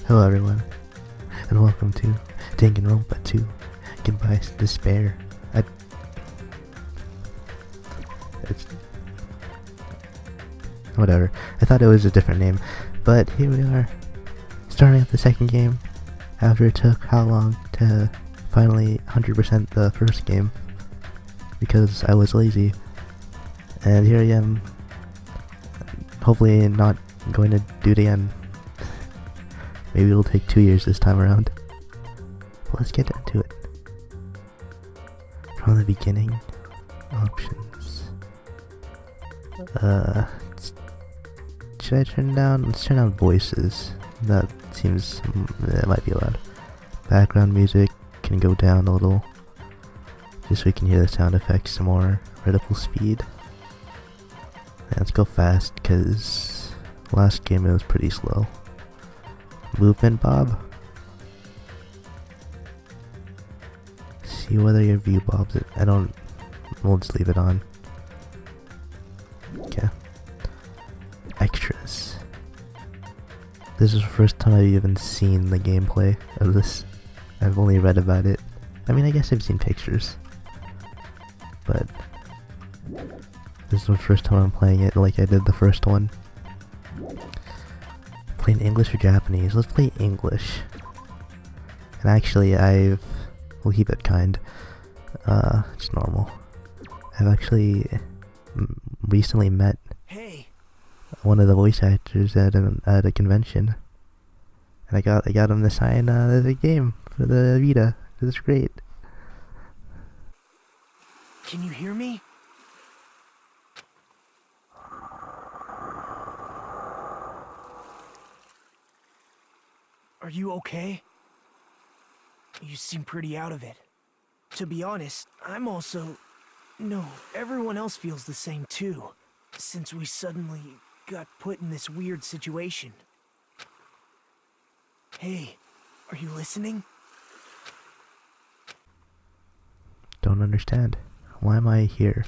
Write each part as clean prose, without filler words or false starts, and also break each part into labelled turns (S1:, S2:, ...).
S1: Hello everyone, and welcome to Danganronpa 2, Goodbye Despair. It's... whatever. I thought it was a different name, but here we are, starting up the second game, after it took how long to finally 100% the first game, because I was lazy, and here I am, hopefully not going to do it again. Maybe it'll take 2 years this time around. But let's get into it. From the beginning, options. Should I turn down? Let's turn down voices. That seems, it might be loud. Background music can go down a little, just so we can hear the sound effects some more. Readable speed. Yeah, let's go fast, cause last game it was pretty slow. Movement bob. See whether your view bobs it. We'll just leave it on. Okay. Extras. This is the first time I've even seen the gameplay of this. I've only read about it. I mean, I guess I've seen pictures. But this is the first time I'm playing it like I did the first one. Playing English or Japanese? Let's play English. And actually, we'll keep it kind. Just normal. I've actually recently met one of the voice actors at a convention, and I got him to sign the game for the Vita. It was great.
S2: Can you hear me? Are you okay? You seem pretty out of it. To be honest, I'm also... No, everyone else feels the same too, since we suddenly got put in this weird situation. Hey, are you listening?
S1: Don't understand. Why am I here?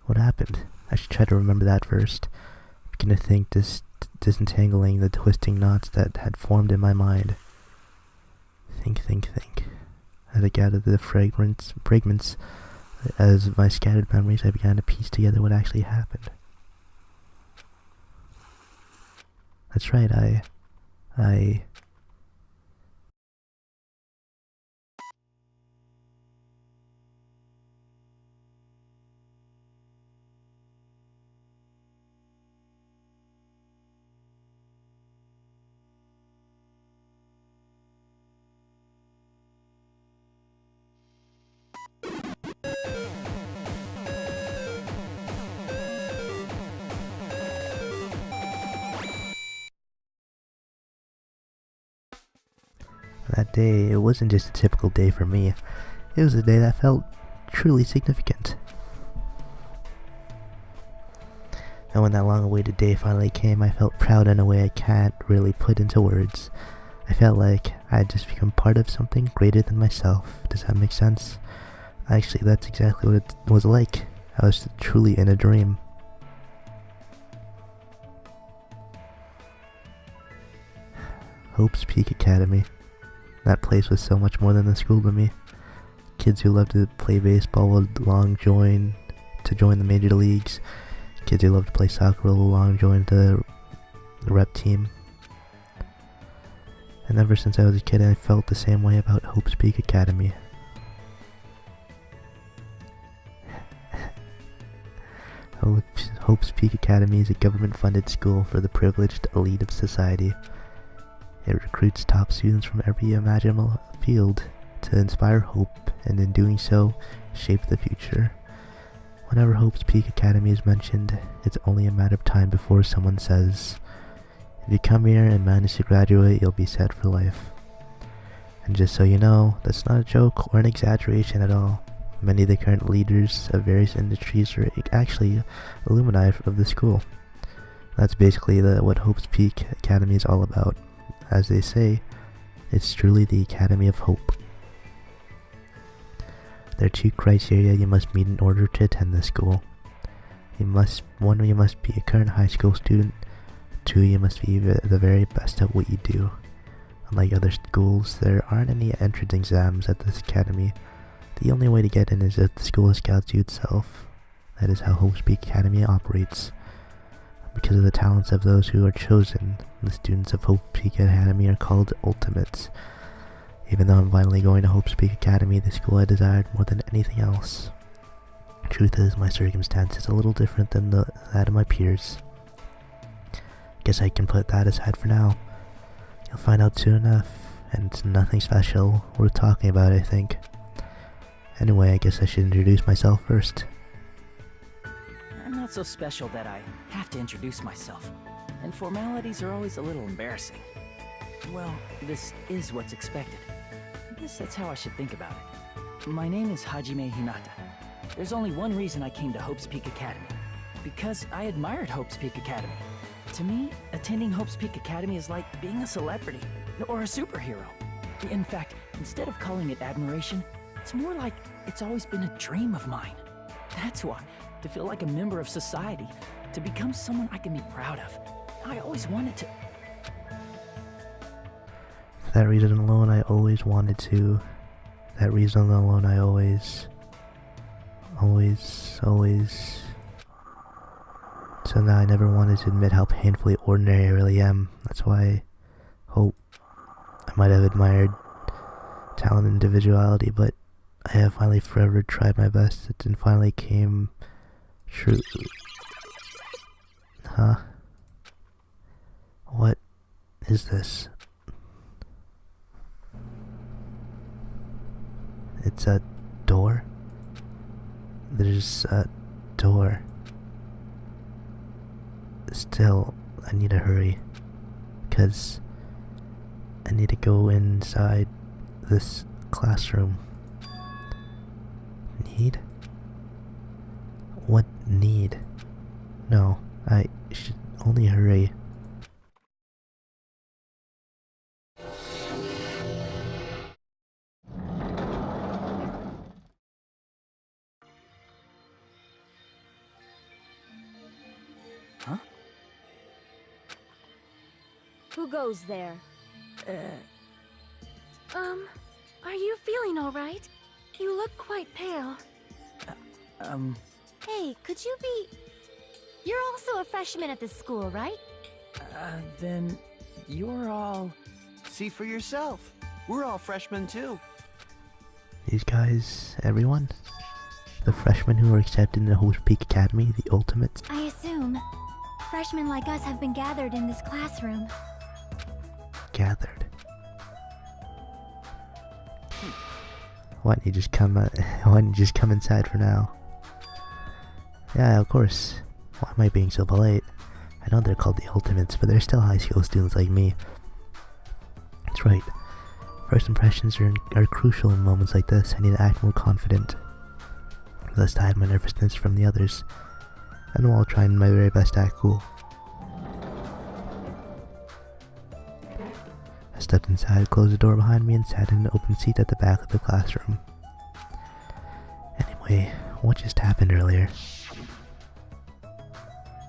S1: What happened? I should try to remember that first. I'm gonna think disentangling the twisting knots that had formed in my mind. Think. As I gathered the fragments as my scattered memories, I began to piece together what actually happened. That's right, I... That day, it wasn't just a typical day for me. It was a day that felt truly significant. And when that long-awaited day finally came, I felt proud in a way I can't really put into words. I felt like I had just become part of something greater than myself. Does that make sense? Actually, that's exactly what it was like. I was truly in a dream. Hope's Peak Academy. That place was so much more than a school to me. Kids who loved to play baseball would join the major leagues. Kids who loved to play soccer would join the rep team. And ever since I was a kid, I felt the same way about Hope's Peak Academy. Hope's Peak Academy is a government-funded school for the privileged elite of society. It recruits top students from every imaginable field to inspire hope, and in doing so, shape the future. Whenever Hope's Peak Academy is mentioned, it's only a matter of time before someone says, "If you come here and manage to graduate, you'll be set for life." And just so you know, that's not a joke or an exaggeration at all. Many of the current leaders of various industries are actually alumni of the school. That's basically what Hope's Peak Academy is all about. As they say, it's truly the Academy of Hope. There are 2 criteria you must meet in order to attend this school. You must be a current high school student. 2, you must be the very best at what you do. Unlike other schools, there aren't any entrance exams at this academy. The only way to get in is if the school scouts you itself. That is how Hope's Peak Academy operates. Because of the talents of those who are chosen, the students of Hope's Peak Academy are called Ultimates. Even though I'm finally going to Hope's Peak Academy, the school I desired more than anything else. Truth is, my circumstance is a little different than that of my peers. Guess I can put that aside for now. You'll find out soon enough, and it's nothing special worth talking about, I think. Anyway, I guess I should introduce myself first.
S3: I'm not so special that I have to introduce myself, and formalities are always a little embarrassing. Well, this is what's expected. I guess that's how I should think about it. My name is Hajime Hinata. There's only one reason I came to Hope's Peak Academy. Because I admired Hope's Peak Academy. To me, attending Hope's Peak Academy is like being a celebrity, or a superhero. In fact, instead of calling it admiration, it's more like it's always been a dream of mine. That's why, to feel like a member of society, to become someone I can be proud of. I always wanted to...
S1: For that reason alone, I always wanted to. That reason alone, I always... So now I never wanted to admit how painfully ordinary I really am. That's why I hope I might have admired talent and individuality, but I have finally forever tried my best. It finally came true. Huh? What is this? It's a door? There's a door. Still, I need to hurry, because I need to go inside this classroom. Need? What need? No, I should only hurry.
S3: Huh?
S4: Who goes there? Are you feeling alright? You look quite pale. Hey, could you be... You're also a freshman at this school, right?
S3: Then you're all...
S5: See for yourself. We're all freshmen too.
S1: These guys, everyone? The freshmen who were accepted in the Hope's Peak Academy, the Ultimates?
S4: I assume. Freshmen like us have been gathered in this classroom.
S1: Gathered. Why didn't you just come? Why didn't you just come inside for now? Yeah, of course. Why am I being so polite? I know they're called the Ultimates, but they're still high school students like me. That's right. First impressions are crucial in moments like this. I need to act more confident, lest I hide my nervousness from the others, and while trying my very best to act cool. I stepped inside, closed the door behind me, and sat in an open seat at the back of the classroom. Anyway, what just happened earlier?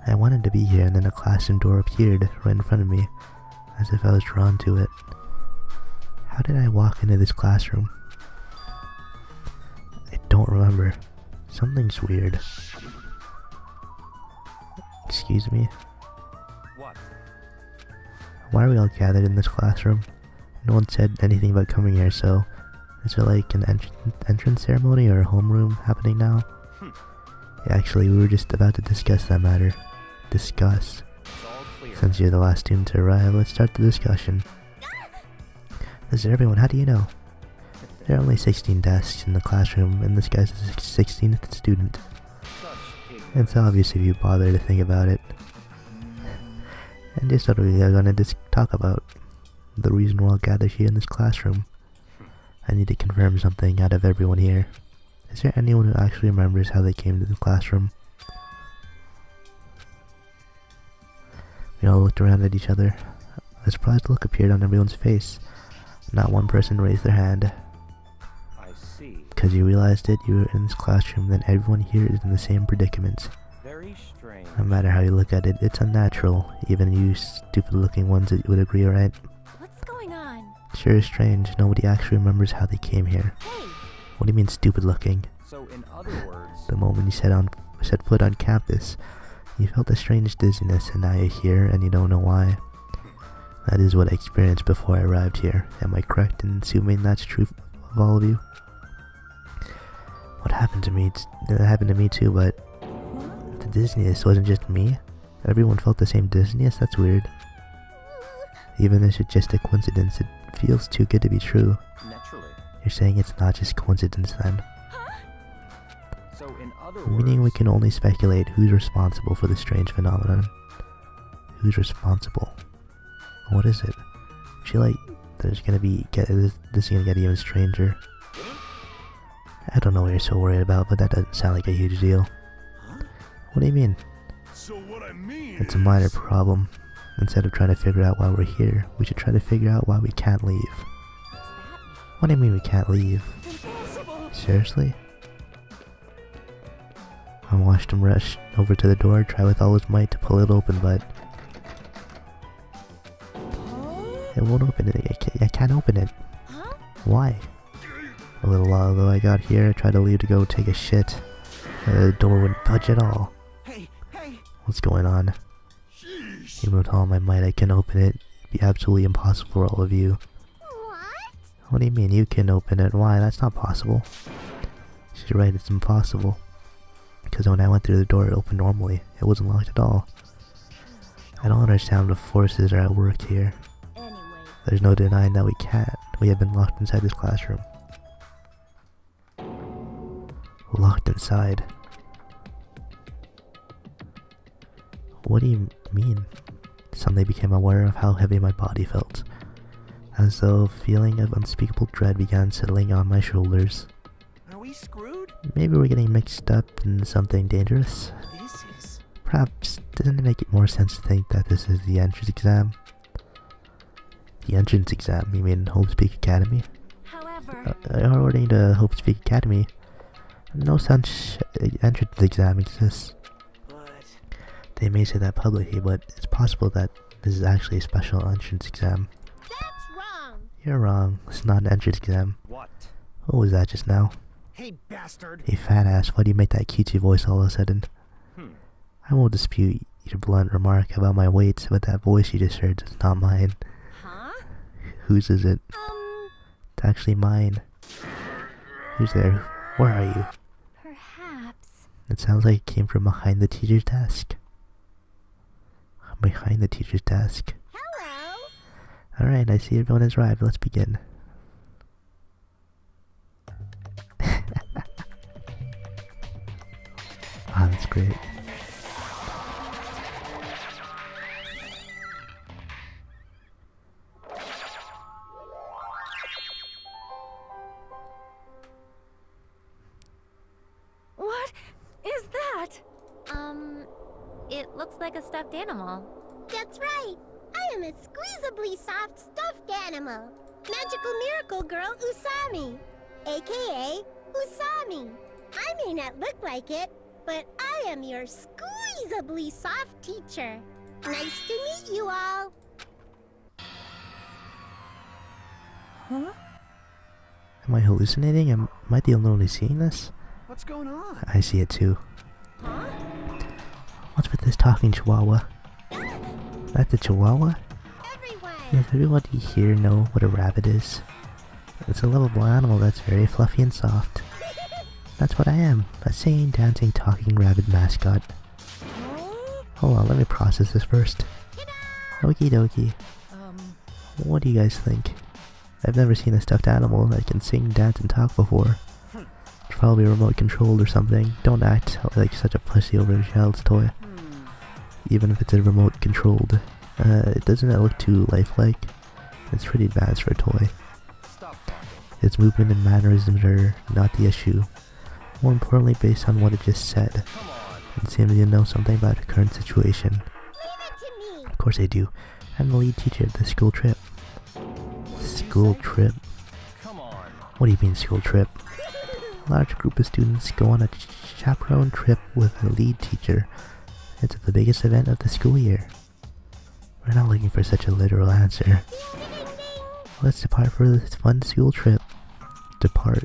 S1: I wanted to be here, and then a classroom door appeared right in front of me, as if I was drawn to it. How did I walk into this classroom? I don't remember. Something's weird. Excuse me?
S5: What?
S1: Why are we all gathered in this classroom? No one said anything about coming here, so... Is there like an entrance ceremony or a homeroom happening now? Yeah, actually, we were just about to discuss that matter. Discuss.
S5: It's all clear.
S1: Since you're the last student to arrive, let's start the discussion. This is everyone, how do you know? There are only 16 desks in the classroom, and this guy's the 16th student.
S5: Such ignorance.
S1: It's obvious if you bother to think about it. And just what we are gonna talk about. The reason we're all gathered here in this classroom. I need to confirm something out of everyone here. Is there anyone who actually remembers how they came to the classroom? We all looked around at each other. A surprised look appeared on everyone's face. Not one person raised their hand.
S5: I see.
S1: Because you realized it, you were in this classroom, then everyone here is in the same predicament.
S5: Very strange.
S1: No matter how you look at it, it's unnatural. Even you stupid looking ones would agree, right?
S4: What's going on?
S1: sure is strange. Nobody actually remembers how they came here.
S4: Hey,
S1: What do you mean stupid looking?
S5: So, in other words,
S1: The moment you set foot on campus, you felt a strange dizziness, and now you're here and you don't know why. That is what I experienced before I arrived here. Am I correct in assuming that's true of all of you? What happened to me? It happened to me too, but the dizziness wasn't just me. Everyone felt the same dizziness. That's weird. Even if it's just a coincidence, it feels too good to be true.
S5: naturally.
S1: You're saying it's not just coincidence then?
S5: So, in other
S1: Meaning we
S5: words,
S1: can only speculate who's responsible for the strange phenomenon. Who's responsible? What is it? This is gonna get even stranger. I don't know what you're so worried about, but that doesn't sound like a huge deal. What do you mean?
S6: So what I mean
S1: It's a minor
S6: is-
S1: problem. Instead of trying to figure out why we're here, we should try to figure out why we can't leave. What do you mean we can't leave? Seriously? I watched him rush over to the door, try with all his might to pull it open, but it won't open it. I can't open it.
S4: huh?
S1: Why? A little while ago I got here, I tried to leave to go take a shit. The door wouldn't budge at all.
S5: hey,
S1: What's going on? Even with all my might I can open it. It'd be absolutely impossible for all of you.
S4: What?
S1: What do you mean you can open it? Why? That's not possible. She's right, it's impossible. Because when I went through the door it opened normally. It wasn't locked at all. I don't understand what forces are at work here.
S4: Anyway,
S1: There's no denying that we can't. We have been locked inside this classroom. Locked inside. What do you mean? Suddenly became aware of how heavy my body felt. As though a feeling of unspeakable dread began settling on my shoulders.
S5: are we screwed?
S1: Maybe we're getting mixed up in something dangerous.
S5: This is...
S1: Perhaps, doesn't it make it more sense to think that this is the entrance exam? The entrance exam? You mean Hope Speak Academy?
S4: however,
S1: According to Hope Speak Academy, no such entrance exam exists.
S5: But...
S1: They may say that publicly, but it's possible that this is actually a special entrance exam.
S4: that's wrong.
S1: You're wrong. It's not an entrance exam.
S5: What?
S1: What was that just now?
S2: Hey, bastard.
S1: Hey fat ass, why do you make that cutesy voice all of a sudden? I won't dispute your blunt remark about my weight, but that voice you just heard is not mine.
S4: Huh?
S1: Whose is it? It's actually mine. Who's there? Where are you?
S4: Perhaps.
S1: It sounds like it came from behind the teacher's desk. Behind the teacher's desk.
S4: Hello.
S1: Alright, I see everyone has arrived. Let's begin. Wow, that's great.
S4: What is that? It looks like a stuffed animal.
S7: That's right. I am a squeezably soft stuffed animal. Magical miracle girl Usami, aka Usami. I may not look like it, but I am your squeezably soft teacher. Nice to meet you all.
S3: Huh?
S1: Am I hallucinating? Am I the only one who's seeing this?
S5: What's going on?
S1: I see it too.
S4: Huh?
S1: What's with this talking chihuahua? That's a chihuahua?
S7: Everyone.
S1: Does everybody here know what a rabbit is? It's a lovable animal that's very fluffy and soft. That's what I am. A singing, dancing, talking rabbit mascot. Hold on, let me process this first. Okie dokie. What do you guys think? I've never seen a stuffed animal that can sing, dance, and talk before. It's probably remote controlled or something. Don't act like such a pussy over a child's toy. Even if it's a remote controlled. Doesn't it look too lifelike? It's pretty advanced for a toy.
S5: Stop.
S1: Its movement and mannerisms are not the issue. More importantly, based on what it just said,
S5: Come on.
S1: it seems you know something about the current situation.
S7: Leave it to me.
S1: Of course I do. I'm the lead teacher at the school trip. School trip?
S5: Come on.
S1: What do you mean school trip? A large group of students go on a chaperone trip with a lead teacher. It's the biggest event of the school year. We're not looking for such a literal answer. Let's depart for this fun school trip. Depart.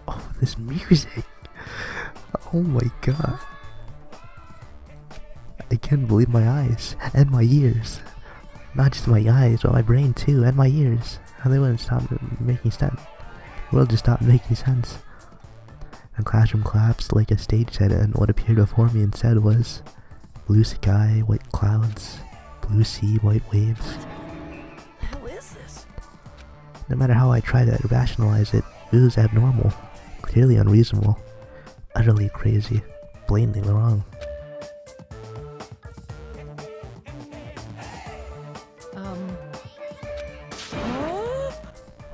S1: Oh, this music! Oh my god. I can't believe my eyes and my ears. Not just my eyes, but my brain too, and my ears. And they wouldn't stop making sense. The world just stopped making sense. The classroom collapsed like a stage set, and what appeared before me instead was blue sky, white clouds, blue sea, white waves.
S3: What the hell is this?
S1: No matter how I tried to rationalize it, it was abnormal, clearly unreasonable, utterly crazy, blatantly wrong.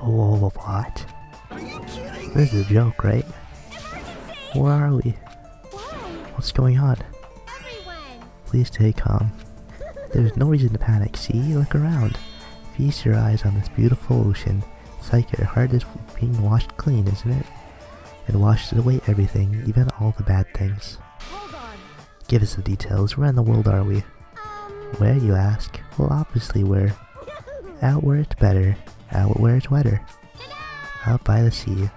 S1: Oh, what?
S5: Are you kidding?
S1: This is a joke, right? Where are we?
S7: Why?
S1: What's going on?
S7: Everyone!
S1: Please stay calm. There's no reason to panic. See? Look around. Feast your eyes on this beautiful ocean. Psych, your heart is being washed clean, isn't it? It washes away everything, even all the bad things.
S7: Hold on.
S1: Give us the details. Where in the world are we? Where, you ask? Well, obviously where. Out where it's better. Out where it's wetter. Out by the sea.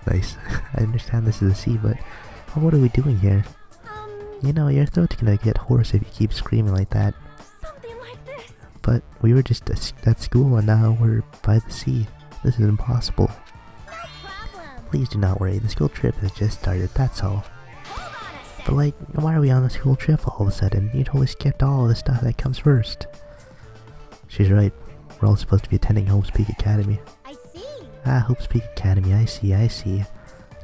S1: Nice. I understand this is the sea, but what are we doing here? You know, your throat's gonna get hoarse if you keep screaming like that.
S4: Something like this.
S1: But we were just at school and now we're by the sea. This is impossible.
S7: Problem.
S1: Please do not worry, the school trip has just started, that's all.
S7: Hold on a sec.
S1: But like, why are we on a school trip all of a sudden? You totally skipped all the stuff that comes first. She's right. We're all supposed to be attending Hope's Peak Academy.
S7: I see.
S1: Ah, Hope's Peak Academy, I see.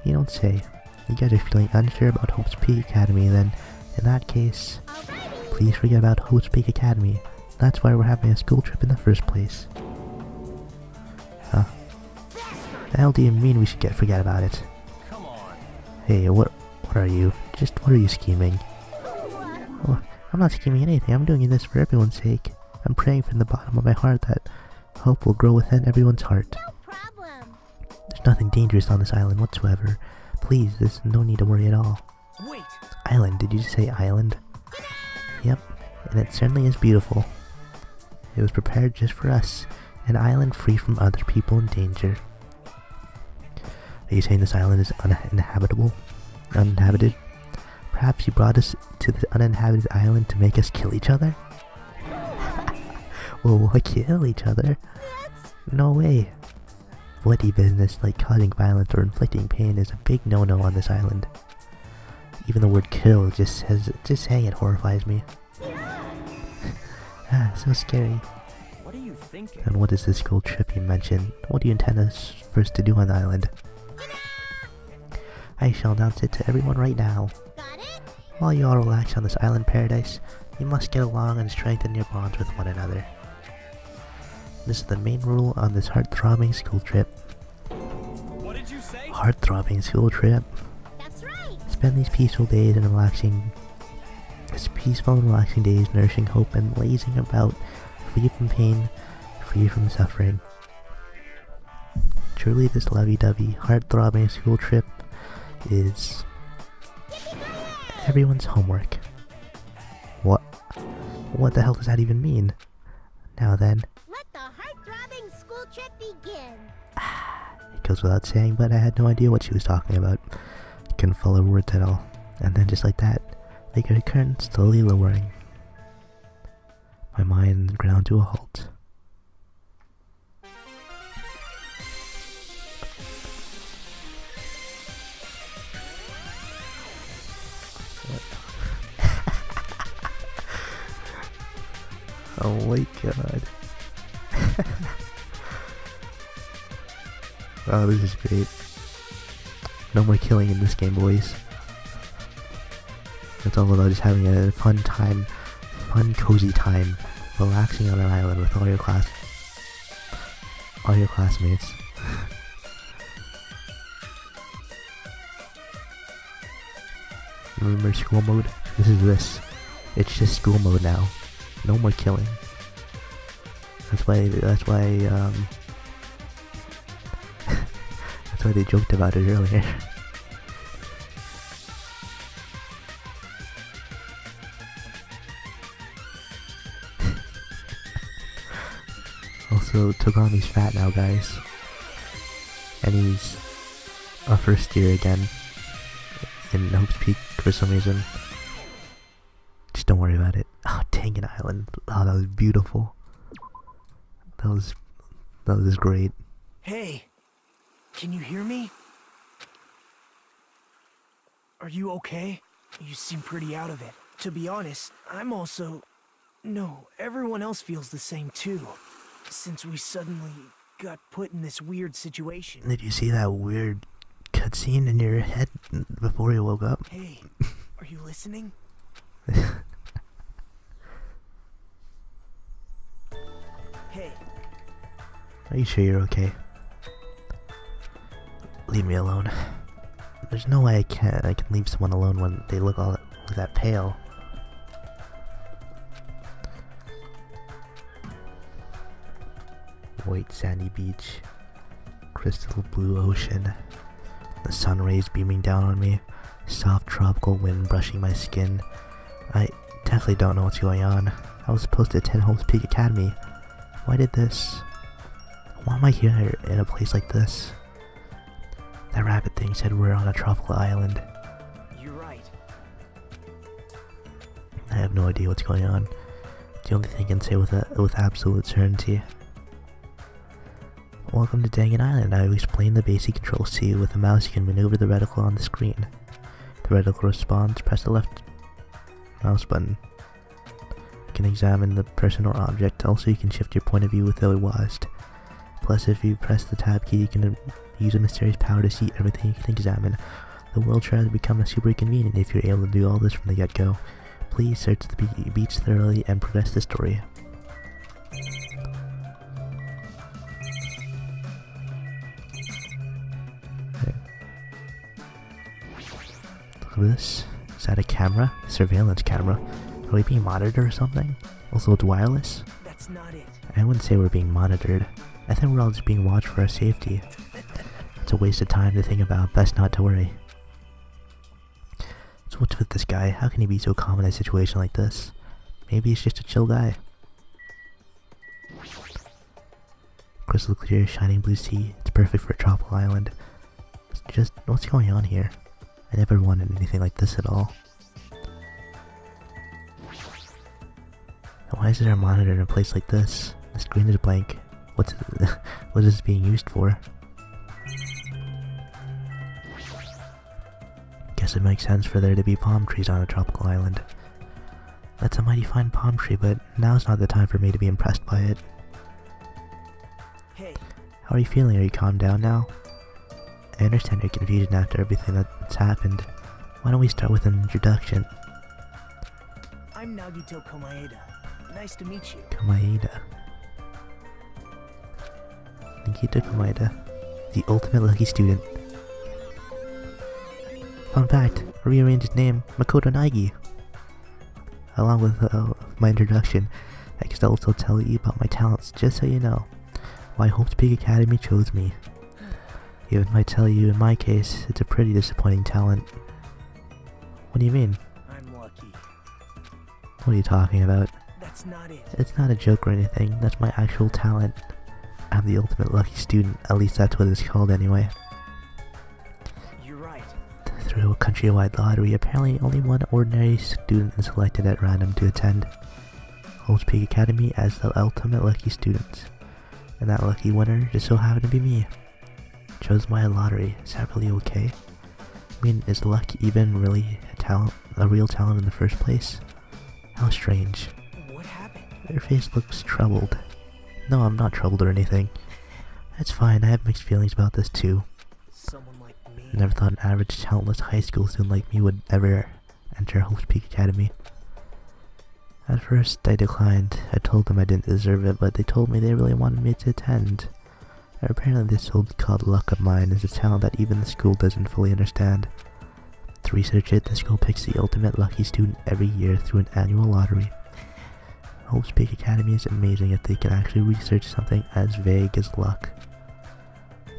S1: You don't say. You guys are feeling unsure about Hope's Peak Academy, then in that case,
S7: Alrighty.
S1: please forget about Hope's Peak Academy. That's why we're having a school trip in the first place. Huh? The hell do you mean we should forget about it?
S3: Come on.
S1: Hey, what are you? What are you scheming? Oh, I'm not scheming anything. I'm doing this for everyone's sake. I'm praying from the bottom of my heart that hope will grow within everyone's heart.
S7: No problem.
S1: There's nothing dangerous on this island whatsoever. Please, there's no need to worry at all.
S2: Wait,
S1: Island, did you just say island? Yep, and it certainly is beautiful. It was prepared just for us, an island free from other people in danger. Are you saying this island is uninhabitable? Uninhabited? Perhaps you brought us to this uninhabited island to make us kill each other? Well, why kill each other? No way. Bloody business like causing violence or inflicting pain is a big no-no on this island. Even the word kill just saying it horrifies me. Ah, so scary.
S3: What are you thinking?
S1: And what is this school trip you mentioned? What do you intend us first to do on the island? I shall announce it to everyone right now.
S7: Got it?
S1: While you all relax on this island paradise, you must get along and strengthen your bonds with one another. This is the main rule on this heart-throbbing school trip.
S3: What did you say?
S1: Heart-throbbing school trip.
S7: That's right.
S1: Spend these peaceful days and relaxing days nourishing hope and lazing about, free from pain, free from suffering. Truly this lovey-dovey, heart-throbbing school trip is everyone's homework. What the hell does that even mean? Now then,
S7: Let the heart-throbbing school trip begin.
S1: it goes without saying, but I had no idea what she was talking about. Couldn't follow words at all. And then just like that, like a curtain slowly lowering. My mind ground to a halt. Oh my god. Oh, this is great. No more killing in this game, boys. It's all about just having a fun time, fun cozy time, relaxing on an island with all your classmates. Remember school mode? This is this. It's just school mode now. No more killing. That's why that's why they joked about it earlier. Also, Togami's fat now, guys. And he's a first year again in Hope's Peak for some reason. Just don't worry about it. Oh, Dangan Island. Oh, that was beautiful. That was great.
S2: Hey, can you hear me? Are you okay? You seem pretty out of it. To be honest, I'm also... No, everyone else feels the same too. Since we suddenly got put in this weird situation.
S1: Did you see that weird cutscene in your head before you woke up?
S2: Hey, are you listening? Hey.
S1: Are you sure you're okay? Leave me alone. There's no way I can leave someone alone when they look that pale. White sandy beach, crystal blue ocean, the sun rays beaming down on me, soft tropical wind brushing my skin. I definitely don't know what's going on. I was supposed to attend Hope's Peak Academy. Why did this? Why am I here in a place like this? That rabbit thing said we're on a tropical island.
S2: You're right.
S1: I have no idea what's going on. The only thing I can say with absolute certainty. Welcome to Dangan Island. I will explain the basic controls to you. With a mouse you can maneuver the reticle on the screen. The reticle responds, press the left mouse button. You can examine the person or object. Also you can shift your point of view with the WASD. Plus if you press the tab key you can use a mysterious power to see everything you can examine. The world tries to become super convenient if you're able to do all this from the get-go. Please search the beach thoroughly and progress the story. Look at this. Is that a camera? Surveillance camera. Are we being monitored or something? Also, it's wireless?
S2: That's not it.
S1: I wouldn't say we're being monitored. I think we're all just being watched for our safety. It's a waste of time to think about. Best not to worry. So what's with this guy? How can he be so calm in a situation like this? Maybe he's just a chill guy. Crystal clear, shining blue sea. It's perfect for a tropical island. It's just, what's going on here? I never wanted anything like this at all. Why is there a monitor in a place like this? The screen is blank. What is this being used for? Guess it makes sense for there to be palm trees on a tropical island. That's a mighty fine palm tree, but now's not the time for me to be impressed by it.
S2: Hey.
S1: How are you feeling? Are you calmed down now? I understand your confusion after everything that's happened. Why don't we start with an introduction?
S2: I'm Nagito Komaeda. Nice to meet you.
S1: Komaeda. Nagito Komaeda. The ultimate lucky student. Fun fact, rearranged name, Makoto Nagi. Along with my introduction, I can also tell you about my talents, just so you know. Why Hope's Peak Academy chose me. Even might tell you, in my case, it's a pretty disappointing talent. What do you mean?
S2: I'm lucky.
S1: What are you talking about?
S2: That's not it.
S1: It's not a joke or anything, that's my actual talent. I'm the ultimate lucky student, at least that's what it's called anyway.
S2: You're right.
S1: Through a countrywide lottery, apparently only one ordinary student is selected at random to attend Hope's Peak Academy as the ultimate lucky student. And that lucky winner just so happened to be me. Chose by a lottery. Is that really okay? I mean, is luck even really a real talent in the first place? How strange.
S2: What happened?
S1: Your face looks troubled. No, I'm not troubled or anything. It's fine, I have mixed feelings about this too.
S2: Someone like me.
S1: Never thought an average talentless high school student like me would ever enter Hope's Peak Academy. At first, I declined. I told them I didn't deserve it, but they told me they really wanted me to attend. Apparently this so-called luck of mine is a talent that even the school doesn't fully understand. To research it, the school picks the ultimate lucky student every year through an annual lottery. Hope's Peak Academy is amazing if they can actually research something as vague as luck.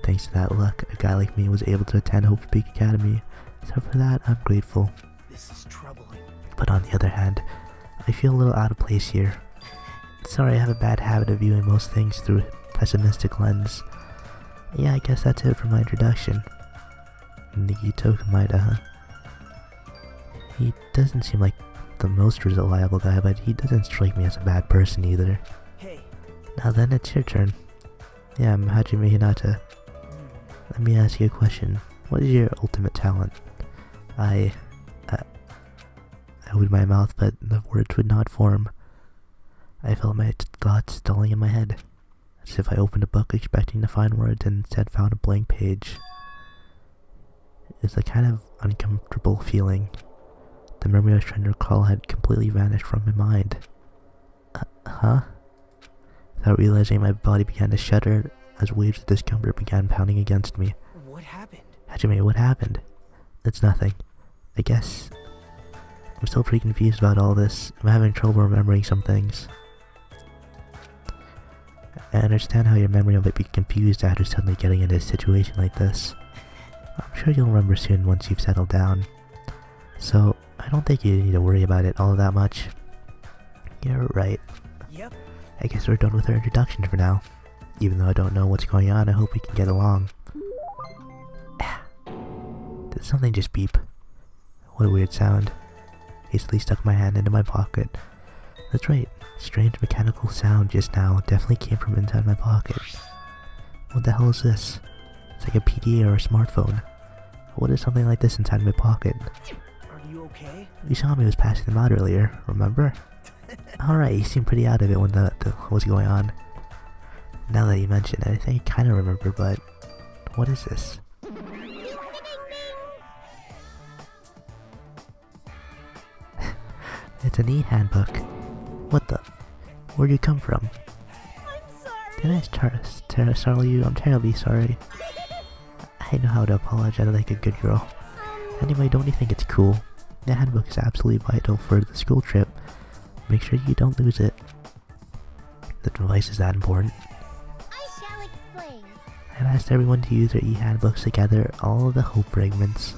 S1: Thanks to that luck, a guy like me was able to attend Hope's Peak Academy, so for that, I'm grateful.
S2: This is troubling.
S1: But on the other hand, I feel a little out of place here. Sorry, I have a bad habit of viewing most things through a pessimistic lens. Yeah, I guess that's it for my introduction. Nagito Kamida, huh? He doesn't seem like the most reliable guy, but he doesn't strike me as a bad person either.
S2: Hey.
S1: Now then, it's your turn. Yeah, I'm Hajime Hinata. Let me ask you a question. What is your ultimate talent? I opened my mouth, but the words would not form. I felt my thoughts stalling in my head, as if I opened a book expecting to find words and instead found a blank page. It's a kind of uncomfortable feeling. The memory I was trying to recall had completely vanished from my mind. Huh? Without realizing, my body began to shudder as waves of discomfort began pounding against me.
S2: What happened?
S1: Hajime, what happened? It's nothing. I guess I'm still pretty confused about all this. I'm having trouble remembering some things. I understand how your memory might be confused after suddenly getting into a situation like this. I'm sure you'll remember soon once you've settled down. So, I don't think you need to worry about it all that much. You're right.
S2: Yep.
S1: I guess we're done with our introduction for now. Even though I don't know what's going on, I hope we can get along. Did something just beep? What a weird sound. Hastily stuck my hand into my pocket. That's right, strange mechanical sound just now definitely came from inside my pocket. What the hell is this? It's like a PDA or a smartphone. What is something like this inside my pocket?
S2: Are you okay?
S1: Usami was passing them out earlier, remember? Alright, you seemed pretty out of it when what was going on. Now that you mention it, I think I kinda remember, but what is this? It's an e-handbook. What the? Where'd you come from?
S7: I'm sorry.
S1: Did I startle you? I'm terribly sorry. I know how to apologize like a good girl. Anyway, don't you think it's cool? The handbook is absolutely vital for the school trip. Make sure you don't lose it. The device is that important.
S7: I shall explain.
S1: I've asked everyone to use their e-handbooks to gather all of the hope fragments.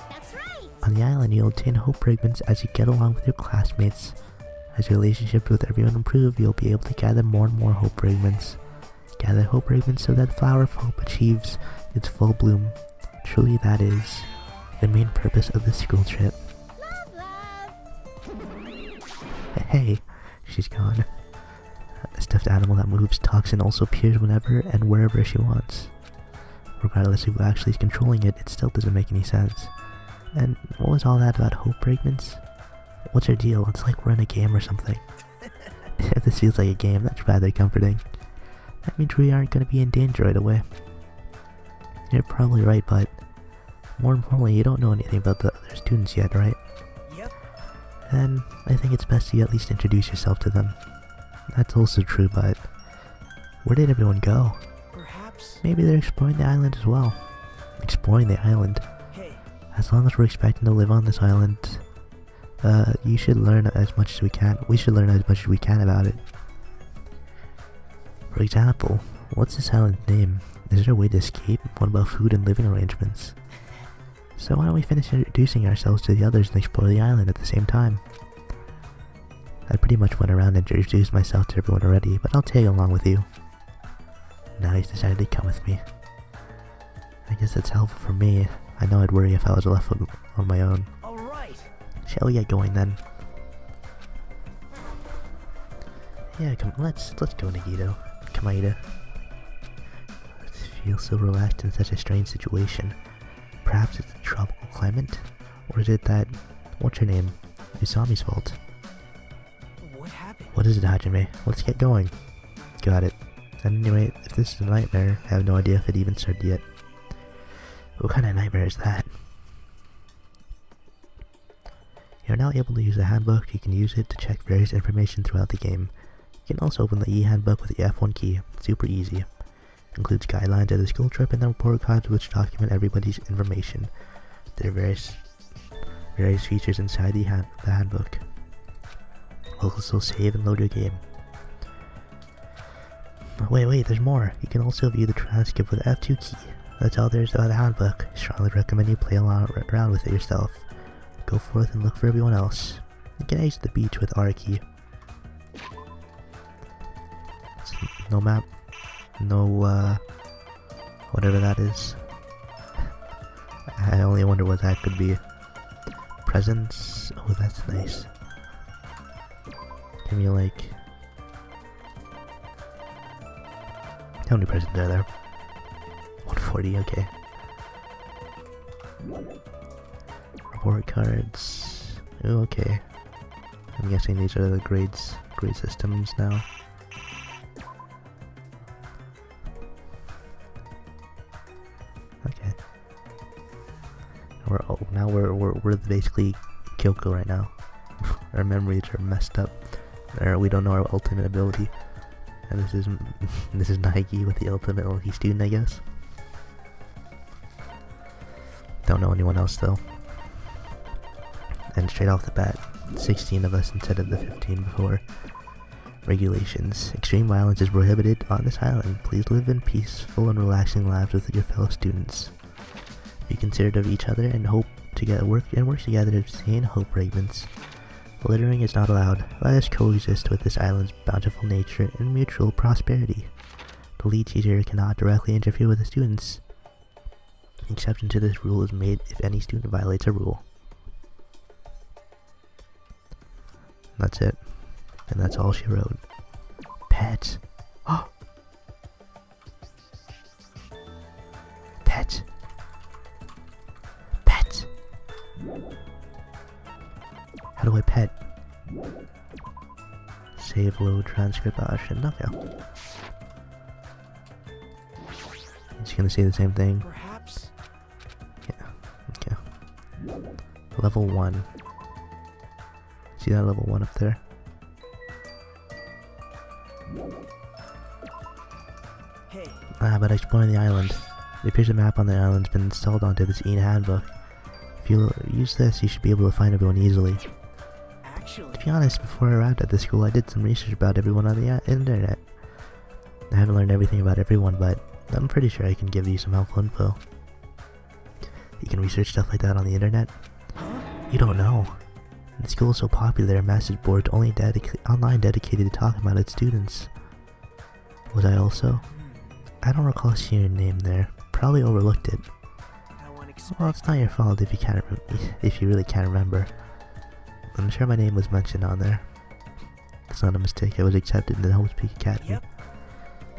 S7: That's right.
S1: On the island, you'll obtain hope fragments as you get along with your classmates. As your relationship with everyone improve, you'll be able to gather more and more hope fragments. Gather hope fragments so that the flower of hope achieves its full bloom. Truly, that is the main purpose of the school trip.
S7: Love, love.
S1: Hey, she's gone. A stuffed animal that moves, talks, and also appears whenever and wherever she wants. Regardless of who actually is controlling it, it still doesn't make any sense. And what was all that about hope fragments? What's her deal? It's like we're in a game or something. If this feels like a game, that's rather comforting. That means we aren't going to be in danger right away. You're probably right, but more importantly, you don't know anything about the other students yet, right?
S2: Yep.
S1: And I think it's best you at least introduce yourself to them. That's also true, but where did everyone go?
S2: Perhaps.
S1: Maybe they're exploring the island as well. Exploring the island.
S2: Hey.
S1: As long as we're expecting to live on this island, you should learn as much as we can. We should learn as much as we can about it. For example, what's this island's name? Is there a way to escape? What about food and living arrangements? So why don't we finish introducing ourselves to the others and explore the island at the same time? I pretty much went around and introduced myself to everyone already, but I'll tag along with you. Now he's decided to come with me. I guess that's helpful for me. I know I'd worry if I was left on my own.
S2: Alright.
S1: Shall we get going then? Yeah, come let's go, Nagito. Kamaida. It feels so relaxed in such a strange situation. Perhaps it's the tropical climate? Or is it that, what's her name, Usami's fault?
S2: What happened?
S1: What is it, Hajime? Let's get going. Got it. Anyway, if this is a nightmare, I have no idea if it even started yet. What kind of nightmare is that? You're now able to use the handbook. You can use it to check various information throughout the game. You can also open the e-handbook with the F1 key. Super easy. Includes guidelines of the school trip and the report cards which document everybody's information. There are various features inside the handbook. Also save and load your game. Wait, there's more. You can also view the transcript with the F2 key. That's all there is about the handbook. Strongly recommend you play around with it yourself. Go forth and look for everyone else. You can exit the beach with R key. No map. No, whatever that is. I only wonder what that could be. Presents? Oh, that's nice. Give me like... How many presents are there? 140, okay. Report cards. Oh, okay. I'm guessing these are the grade systems now. Okay. We're basically Kyoko right now. Our memories are messed up. We don't know our ultimate ability. And this is Nike with the ultimate lucky student, I guess. Don't know anyone else though. And straight off the bat, 16 of us instead of the 15 before. Regulations. Extreme violence is prohibited on this island. Please live in peaceful and relaxing lives with your fellow students. Be considerate of each other and work together to obtain hope fragments. Littering is not allowed. Let us coexist with this island's bountiful nature and mutual prosperity. The lead teacher cannot directly interfere with the students. Exception to this rule is made if any student violates a rule. That's it. And that's all she wrote. Pets. Oh! Pets. Pets. How do I pet? Save load transcript option. Okay. It's gonna say the same thing.
S2: Perhaps.
S1: Yeah. Okay. Level 1. See that level 1 up there?
S2: Hey.
S1: But exploring the island. It appears a map on the island has been installed onto this handbook. If you use this, you should be able to find everyone easily.
S2: Actually.
S1: To be honest, before I arrived at the school, I did some research about everyone on the internet. I haven't learned everything about everyone, but I'm pretty sure I can give you some helpful info. You can research stuff like that on the internet? You don't know. The school is so popular, there are message boards online dedicated to talking about its students. Was I also? I don't recall seeing your name there. Probably overlooked it. Well, it's not your fault if you really can't remember. I'm sure my name was mentioned on there. It's not a mistake. I was accepted in the Hope's Peak Academy.
S2: Yep.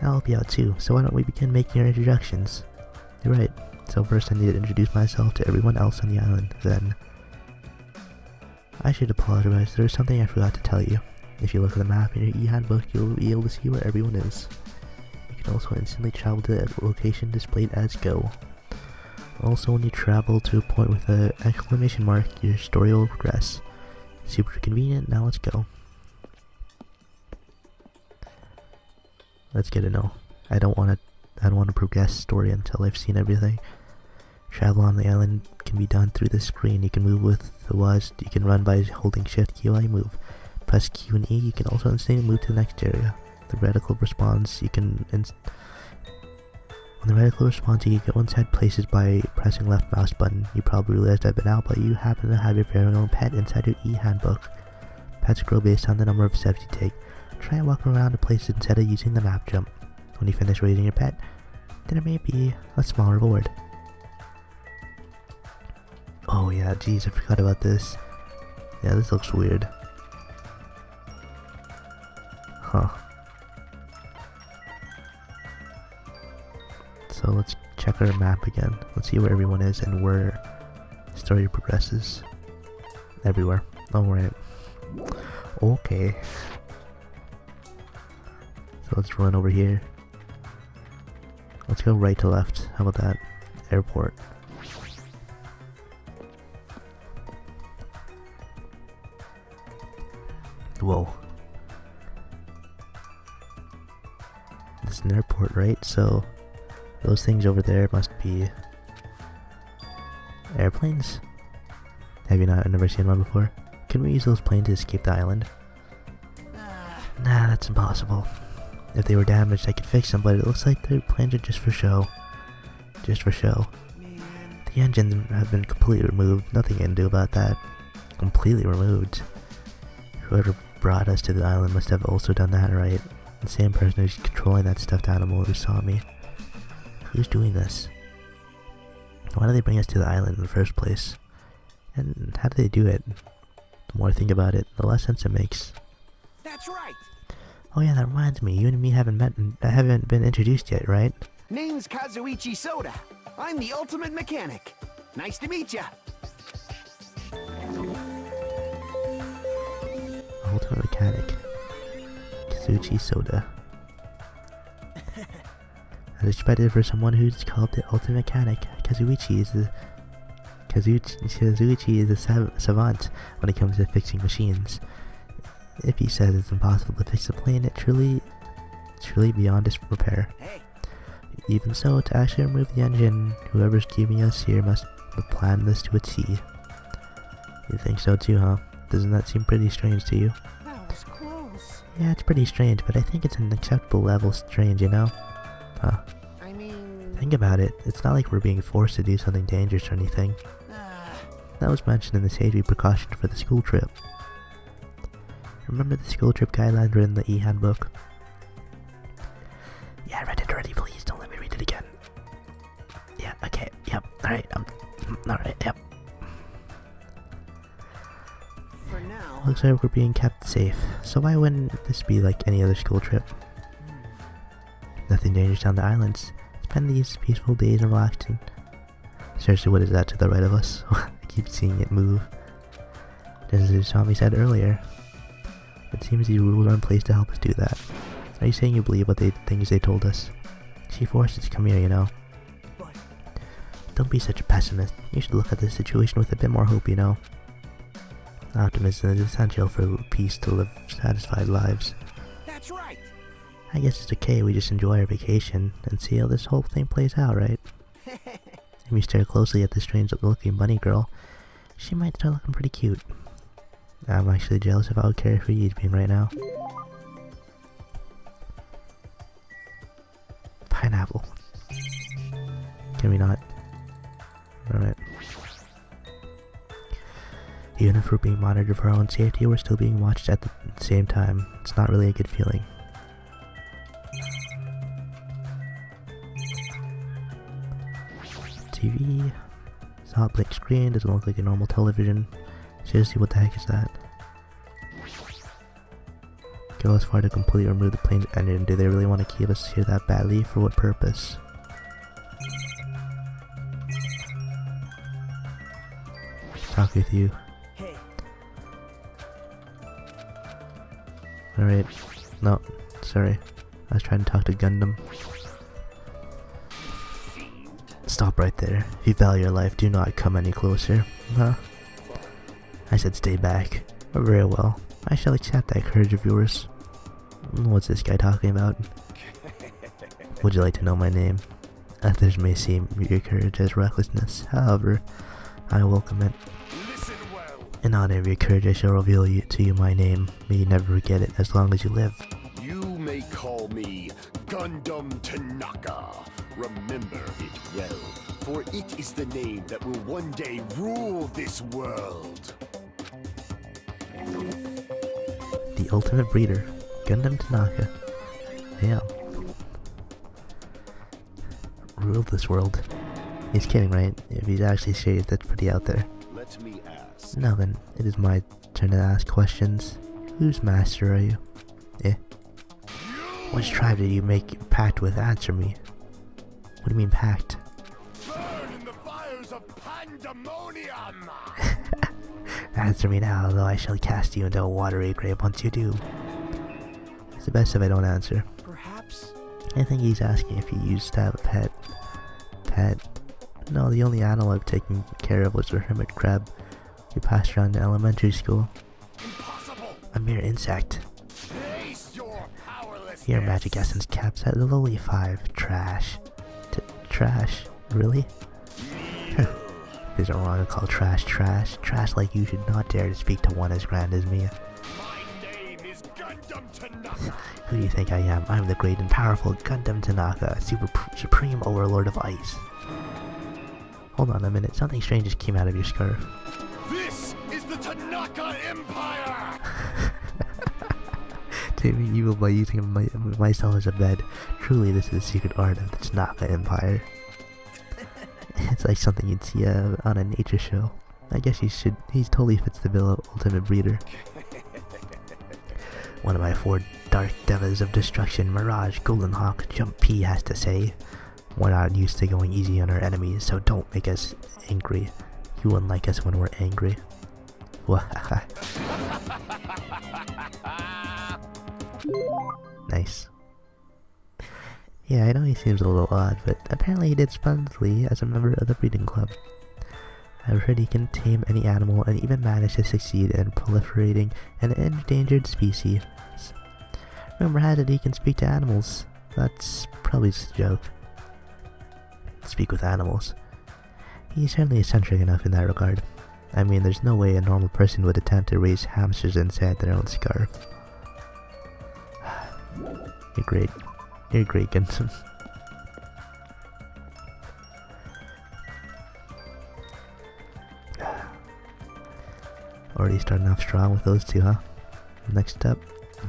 S1: I'll help you out too. So why don't we begin making our introductions? You're right. So first I need to introduce myself to everyone else on the island. Then I should apologize. There's something I forgot to tell you. If you look at the map in your e-handbook, you'll be able to see where everyone is. You can also instantly travel to the location displayed as go. Also, when you travel to a point with an exclamation mark, your story will progress. Super convenient. Now let's go. Let's get to know. I don't want to progress story until I've seen everything. Travel on the island can be done through the screen. You can move with the WASD. You can run by holding Shift key while you move. Press Q and E. You can also instantly move to the next area. The reticle response. When the reticle responds, you can go inside places by pressing left mouse button. You probably realized I've been out, but you happen to have your very own pet inside your e-handbook. Pets grow based on the number of steps you take. Try and walk around a place instead of using the map jump. When you finish raising your pet, there may be a small reward. Oh yeah, geez, I forgot about this. Yeah, this looks weird. Huh. So let's check our map again. Let's see where everyone is and where story progresses. Everywhere. Alright. Okay. So let's run over here. Let's go right to left. How about that? Airport. Whoa. This is an airport, right? So those things over there must be... Airplanes? Have you never seen one before? Can we use those planes to escape the island? Nah, that's impossible. If they were damaged, I could fix them, but it looks like the planes are just for show. Just for show. The engines have been completely removed. Nothing you can do about that. Completely removed. Whoever brought us to the island must have also done that, right? The same person who's controlling that stuffed animal who saw me. Who's doing this? Why did they bring us to the island in the first place? And how did they do it? The more I think about it, the less sense it makes.
S5: That's right.
S1: Oh yeah, that reminds me. You and me haven't been introduced yet, right?
S5: Name's Kazuichi Soda. I'm the ultimate mechanic. Nice to meet ya.
S1: Ultimate mechanic. Kazuichi Soda. As expected for someone who's called the ultimate mechanic, Kazuichi is a savant when it comes to fixing machines. If he says it's impossible to fix a plane, it's truly beyond his repair.
S5: Hey.
S1: Even so, to actually remove the engine, whoever's keeping us here must have planned this to a T. You think so too, huh? Doesn't that seem pretty strange to you?
S5: That was close.
S1: Yeah, it's pretty strange, but I think it's an acceptable level strange, you know? Huh.
S5: I mean...
S1: Think about it. It's not like we're being forced to do something dangerous or anything. That was mentioned in the safety precautions for the school trip. Remember the school trip guidelines were in the e-handbook? Yeah, I read it already. Please don't let me read it again. Yeah, okay, yep, alright, alright, yep.
S5: For now...
S1: Looks like we're being kept safe, so why wouldn't this be like any other school trip? Nothing dangerous down the islands. Spend these peaceful days and relaxing. Seriously, what is that to the right of us? I keep seeing it move. Just as Tommy said earlier. It seems these rules are in place to help us do that. Are you saying you believe what things they told us? She forced us to come here, you know. Don't be such a pessimist. You should look at this situation with a bit more hope, you know. Optimism is essential for peace to live satisfied lives.
S5: That's right.
S1: I guess it's okay, we just enjoy our vacation and see how this whole thing plays out, right? If you stare closely at this strange looking bunny girl, she might start looking pretty cute. I'm actually jealous of how carefree he's being right now. Pineapple. Can we not? Alright. Even if we're being monitored for our own safety, we're still being watched at the same time. It's not really a good feeling. TV. It's not blank screen, doesn't look like a normal television. Seriously, what the heck is that? Go as far to completely remove the plane's engine. Do they really want to keep us here that badly? For what purpose? Talk with you.
S2: Hey,
S1: Alright. No, sorry. I was trying to talk to Gundam. Stop right there. If you value your life, do not come any closer. Huh? I said stay back. Very well. I shall accept that courage of yours. What's this guy talking about? Would you like to know my name? Others may see your courage as recklessness. However, I welcome it.
S6: Listen well.
S1: In honor of your courage, I shall reveal to you my name. May you never forget it as long as you live.
S6: You may call me Gundam Tanaka. Remember it well, for it is the name that will one day rule this world.
S1: The ultimate breeder, Gundam Tanaka. Damn. Rule this world. He's kidding, right? If he's actually serious, that's pretty out there.
S6: Let me ask.
S1: Now then, it is my turn to ask questions. Whose master are you? Eh? Which tribe did you make a pact with? Answer me. What do you mean pact?
S6: Burn in the fires of pandemonium!
S1: Answer me now, though I shall cast you into a watery grave once you do. It's the best if I don't answer.
S2: perhaps?
S1: I think he's asking if you used to have a pet. Pet? No, the only animal I've taken care of was a hermit crab we passed around in elementary school.
S6: Impossible!
S1: A mere insect.
S6: Face your powerlessness!
S1: Your magic essence caps at the lowly 5. Trash. Trash? Really? These are wrong to call trash trash. Trash like you should not dare to speak to one as grand as me.
S6: My name is Gundam Tanaka.
S1: Who do you think I am? I'm the great and powerful Gundam Tanaka, supreme overlord of ice. Hold on a minute, something strange just came out of your scarf.
S6: This is the Tanaka Empire!
S1: Taming evil by using myself as a bed. Truly, this is the secret art of the Tanaka Empire. It's like something you'd see on a nature show. I guess he totally fits the bill of ultimate breeder. One of my 4 dark devas of destruction, Mirage, Golden Hawk, Jump P has to say. We're not used to going easy on our enemies, so don't make us angry. You wouldn't like us when we're angry. Nice. Yeah, I know he seems a little odd, but apparently he did splendidly as a member of the breeding club. I've heard he can tame any animal and even manage to succeed in proliferating an endangered species. Rumor has it he can speak to animals. That's probably just a joke. Speak with animals. He's certainly eccentric enough in that regard. I mean, there's no way a normal person would attempt to raise hamsters inside their own scarf. You're great. You're great, Gundam. Already starting off strong with those two, huh? Next up,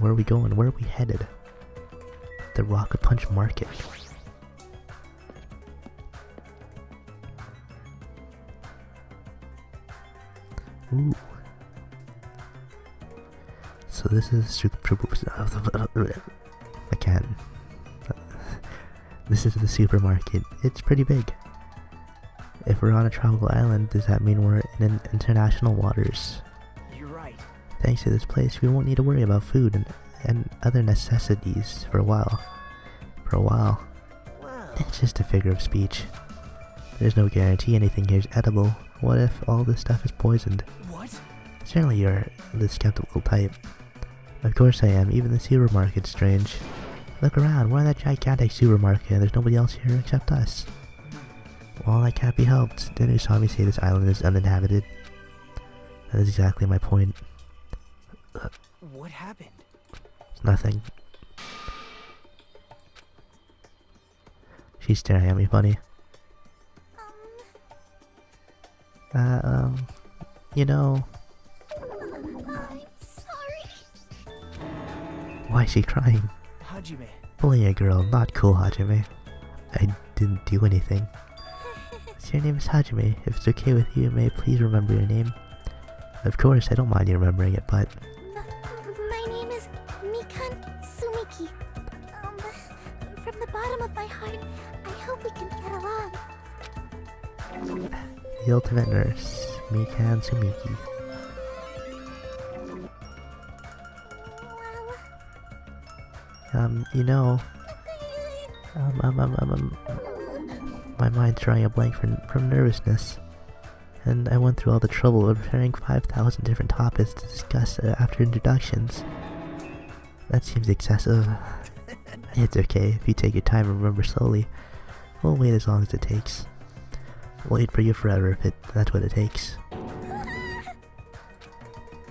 S1: where are we going? Where are we headed? The Rocket Punch Market. Ooh. So this is I can't. This is the supermarket. It's pretty big. If we're on a tropical island, does that mean we're in international waters?
S2: You're right.
S1: Thanks to this place, we won't need to worry about food and other necessities for a while.
S2: Wow.
S1: It's just a figure of speech. There's no guarantee anything here is edible. What if all this stuff is poisoned?
S2: What?
S1: Certainly you're the skeptical type. Of course I am, even the supermarket's strange. Look around, we're in that gigantic supermarket and there's nobody else here except us. Well, that can't be helped. Didn't Usami say this island is uninhabited? That is exactly my point.
S2: What happened?
S1: It's nothing. She's staring at me funny. You know...
S7: I'm sorry.
S1: Why is she crying?
S2: Hajime.
S1: Bullying a girl, not cool, Hajime. I didn't do anything. So your name is Hajime. If it's okay with you, may I please remember your name? Of course, I don't mind you remembering it, but...
S7: My name is Mikan Sumiki. From the bottom of my heart, I hope we can get along.
S1: The ultimate nurse, Mikan Sumiki. You know... my mind's drawing a blank from nervousness. And I went through all the trouble of preparing 5,000 different topics to discuss after introductions. That seems excessive. It's okay, if you take your time and remember slowly. We'll wait as long as it takes. We'll wait for you forever if that's what it takes.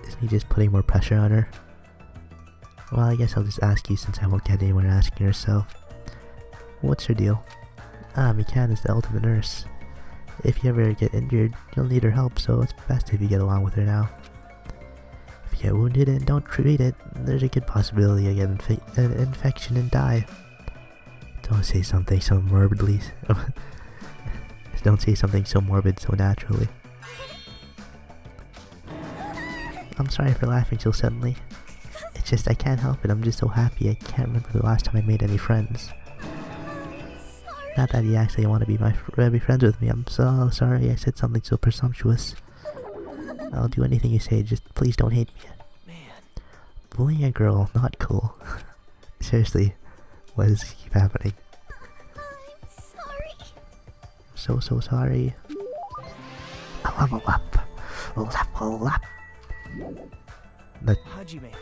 S1: Isn't he just putting more pressure on her? Well, I guess I'll just ask you since I won't get anywhere asking her, so... What's her deal? Mikan is the ultimate nurse. If you ever get injured, you'll need her help, so it's best if you get along with her now. If you get wounded and don't treat it, there's a good possibility you get an infection and die. Don't say something so morbidly. Don't say something so morbid so naturally. I'm sorry for laughing so suddenly. It's just I can't help it, I'm just so happy I can't remember the last time I made any friends. Not that you actually want to be friends with me, I'm so sorry I said something so presumptuous. I'll do anything you say, just please don't hate me.
S2: Man.
S1: Bullying a girl, not cool. Seriously, why does this keep happening?
S7: I'm sorry.
S1: So sorry. That,
S2: Hajime.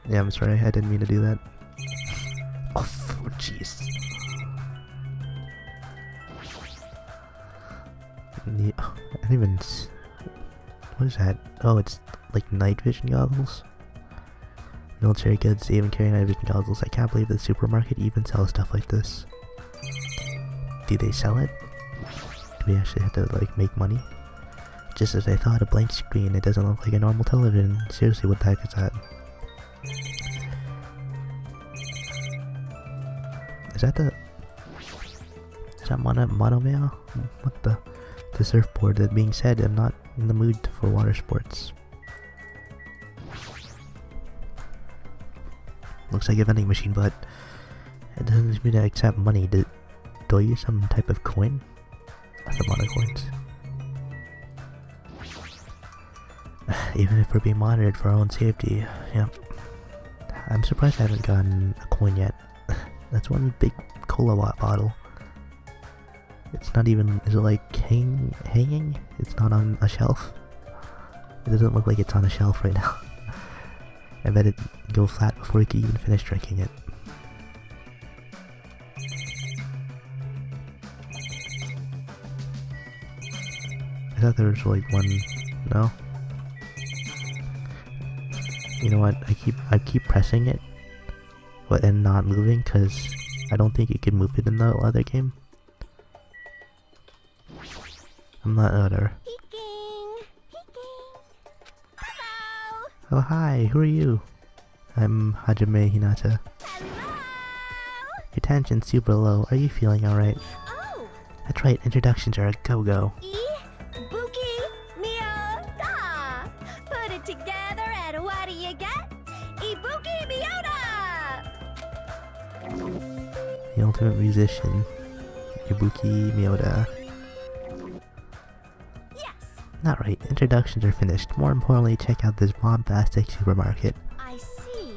S1: yeah, I'm sorry, I didn't mean to do that. Oh, jeez. I didn't even. What is that? Oh, it's like night vision goggles. Military goods, they even carry night vision goggles. I can't believe the supermarket even sells stuff like this. Do they sell it? Do we actually have to like make money? Just as I thought, a blank screen. It doesn't look like a normal television. Seriously, what the heck is that? Is that monomail? What the surfboard? That being said, I'm not in the mood for water sports. Looks like a vending machine, but it doesn't seem to accept money. Do I use some type of coin? Some mono coins. Even if we're being monitored for our own safety, yep. I'm surprised I haven't gotten a coin yet. That's one big cola bottle. It's not even, is it like hanging? It's not on a shelf? It doesn't look like it's on a shelf right now. I bet it'd go flat before you could even finish drinking it. I thought there was like one, no? You know what, I keep pressing it, but and not moving, cause I don't think you can move it in the other game. I'm not other.
S7: Peeking! Hello!
S1: Oh hi, who are you? I'm Hajime Hinata.
S7: Hello!
S1: Your tension's super low. Are you feeling alright?
S7: Oh!
S1: That's right, introductions are a go-go.
S7: Ibuki Mio Da! Put it together and what do you get? Ibuki Miyota!
S1: The ultimate musician, Ibuki Miyoda.
S7: Yes!
S1: Not right, introductions are finished. More importantly, check out this bombastic supermarket.
S7: I see.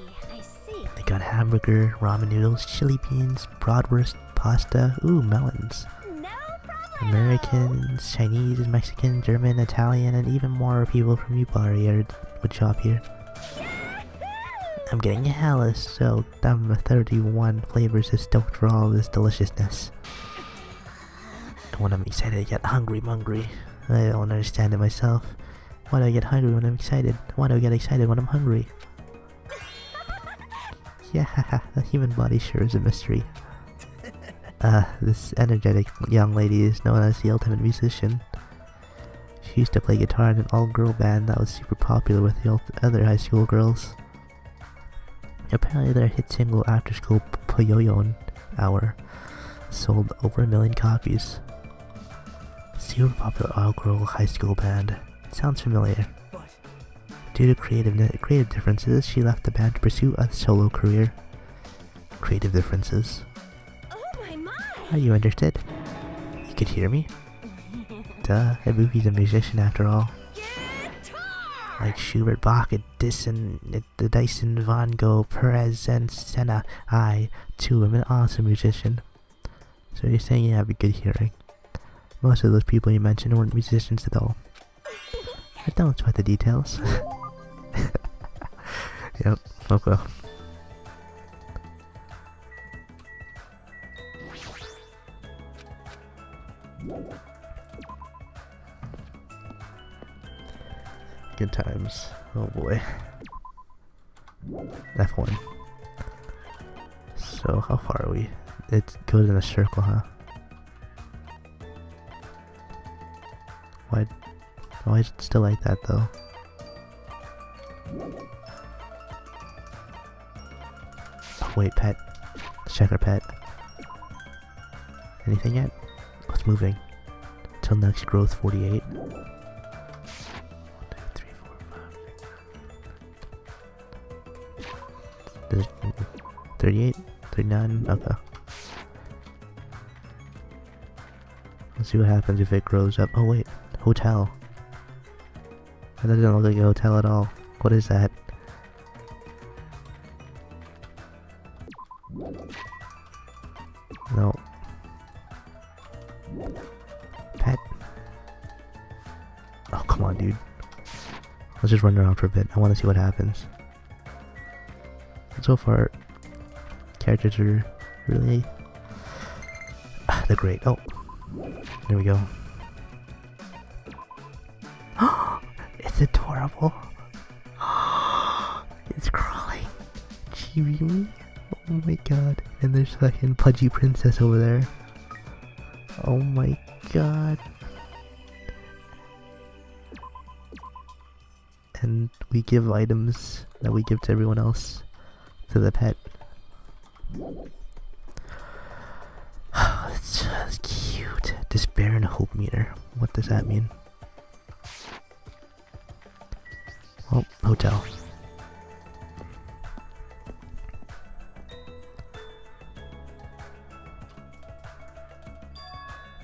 S1: They got hamburger, ramen noodles, chili beans, bratwurst, pasta, ooh, melons.
S7: No problem!
S1: Americans, Chinese, Mexican, German, Italian, and even more people from Yubari would shop here. I'm getting hella stoked. I'm 31 flavors is stoked for all this deliciousness. And when I'm excited, I get hungry. I don't understand it myself. Why do I get hungry when I'm excited? Why do I get excited when I'm hungry? Yeah, the human body sure is a mystery. This energetic young lady is known as the ultimate musician. She used to play guitar in an all-girl band that was super popular with the other high school girls. Apparently their hit single After School Poyoyon Hour sold over 1 million copies. Super popular all-girl high school band. Sounds familiar.
S2: But
S1: Due to creative differences, she left the band to pursue a solo career. Creative differences.
S7: Oh my!
S1: Are you interested? You could hear me? Duh, Ibuki's a musician after all.
S7: Guitar!
S1: Like Schubert, Bach, Dyson, Van Gogh, Perez, and Senna. I, too, am an awesome musician. So you're saying you have a good hearing. Most of those people you mentioned weren't musicians at all. I don't sweat the details. Yep, okay. Good times. Oh boy. F1. So, how far are we? It goes in a circle, huh? Why is it still like that, though? Oh, wait, pet. Let's check our pet. Anything yet? Oh, it's moving. Till next growth 48. 1, 2, 3, 4, 5. 38? 39? Okay. Let's see what happens if it grows up. Oh wait, hotel. That doesn't look like a hotel at all. What is that? No. Pet. Oh, come on, dude. Let's just run around for a bit. I want to see what happens. So far, characters are really... they're great. Oh, there we go. adorable. It's crawling. Chibi. Oh my god. And there's fucking Pudgy Princess over there. Oh my god. And we give items that we give to everyone else to the pet. That's cute. Despair and hope meter. What does that mean? Oh, hotel.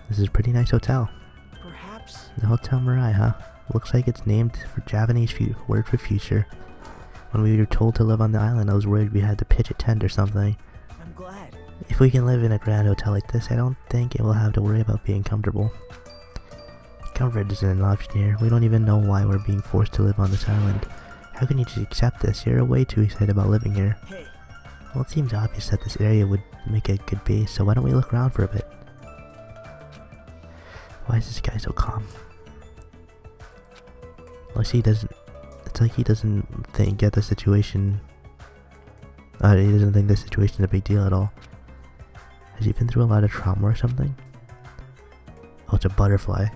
S1: This is a pretty nice hotel.
S2: Perhaps.
S1: The Hotel Mirai, huh? Looks like it's named for Japanese word for future. When we were told to live on the island, I was worried we had to pitch a tent or something.
S2: I'm glad.
S1: If we can live in a grand hotel like this, I don't think we'll have to worry about being comfortable. Comfort isn't an option here. We don't even know why we're being forced to live on this island. How can you just accept this? You're way too excited about living here.
S2: Hey.
S1: Well, it seems obvious that this area would make a good base, so why don't we look around for a bit? Why is this guy so calm? Like he doesn't. It's like he doesn't get the situation. He doesn't think the situation is a big deal at all. Has he been through a lot of trauma or something? Oh, it's a butterfly.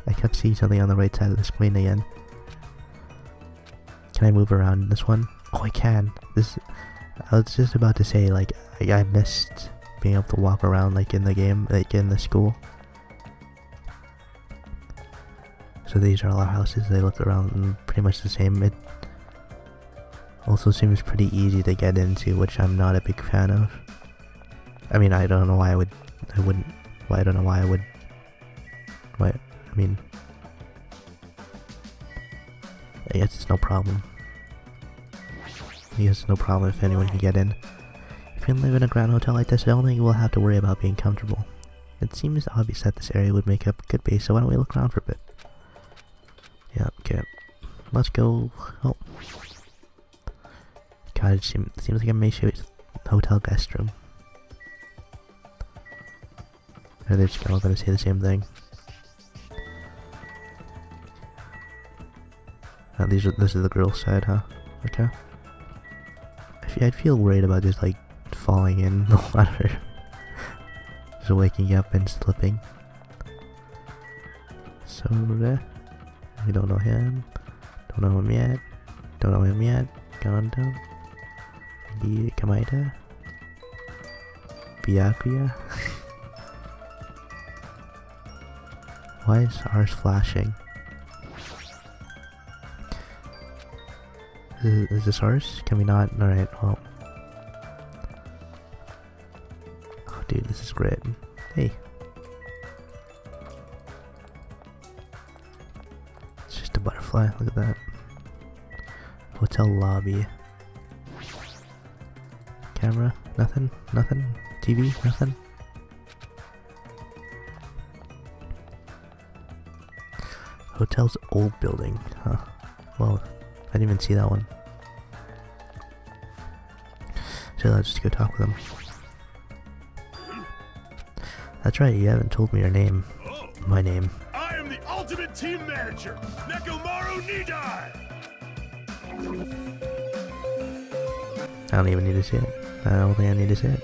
S1: I kept seeing something on the right side of the screen again. Can I move around in this one? Oh, I can. I was just about to say, like, I missed being able to walk around, like, in the game, like, in the school. So these are all our houses. They look around pretty much the same. It also seems pretty easy to get into, which I'm not a big fan of. I mean, I don't know why I wouldn't. Why I don't know why I would. Why? I mean, I guess it's no problem. I guess it's no problem if anyone can get in. If you can live in a grand hotel like this, I don't think we'll have to worry about being comfortable. It seems obvious that this area would make up a good base, so why don't we look around for a bit? Yeah, okay. Let's go. Oh. God, it seems like a makeshift hotel guest room. Or they're just all gonna say the same thing. This is the girl's side, huh? Okay. I'd feel worried about just like falling in the water. Just waking up and slipping. So we don't know him. Don't know him yet. Don't know him yet. Gundam. Maybe Kamaita. Byakuya. Why is ours flashing? Is this ours? Can we not? Alright, well. Oh dude, this is great. Hey. It's just a butterfly, look at that. Hotel lobby. Camera? Nothing? Nothing? TV? Nothing? Hotel's old building, huh? Well, I didn't even see that one. So let's just go talk with him. That's right, you haven't told me your name.
S6: Oh,
S1: My name.
S6: I am the ultimate team manager, Nekomaru Nidai!
S1: I don't even need to say it. I don't think I need to say it.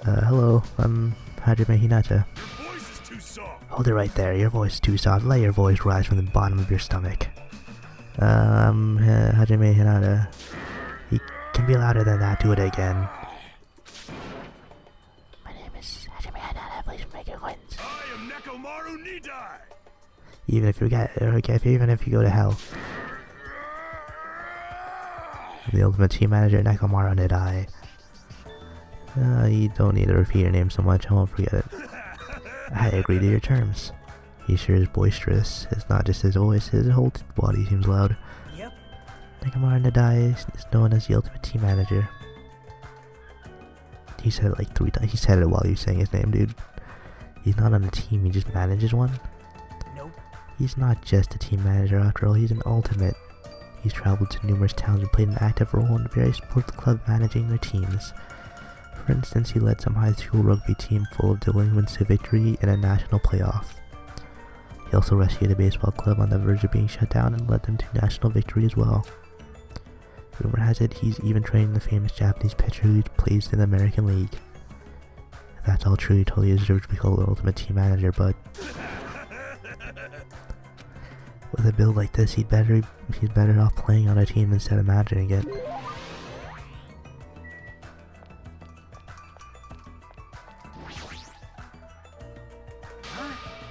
S1: Hello, I'm Hajime Hinata.
S6: Your voice is too soft.
S1: Hold it right there, your voice is too soft. Let your voice rise from the bottom of your stomach. I'm Hajime Hinata. You can be louder than that, do it again. My name is Hajime Hinata, please make your wins.
S6: I am Nekomaru Nidai!
S1: Even if you go to hell. The ultimate team manager, Nekomaru Nidai. You don't need to repeat your name so much, I won't forget it. I agree to your terms. He sure is boisterous. It's not just his voice, his whole body seems loud.
S2: Yep.
S1: Nekomaru Nidai is known as the ultimate team manager. He said it like 3 times. He said it while he was saying his name, dude. He's not on a team, he just manages one.
S2: Nope.
S1: He's not just a team manager after all, he's an ultimate. He's traveled to numerous towns and played an active role in various sports clubs managing their teams. For instance, he led some high school rugby team full of delinquents to victory in a national playoff. He also rescued a baseball club on the verge of being shut down and led them to national victory as well. Rumor has it he's even training the famous Japanese pitcher who plays in the American League. If that's all true, he totally deserves to be called the ultimate team manager, but with a build like this, he's better off playing on a team instead of managing it.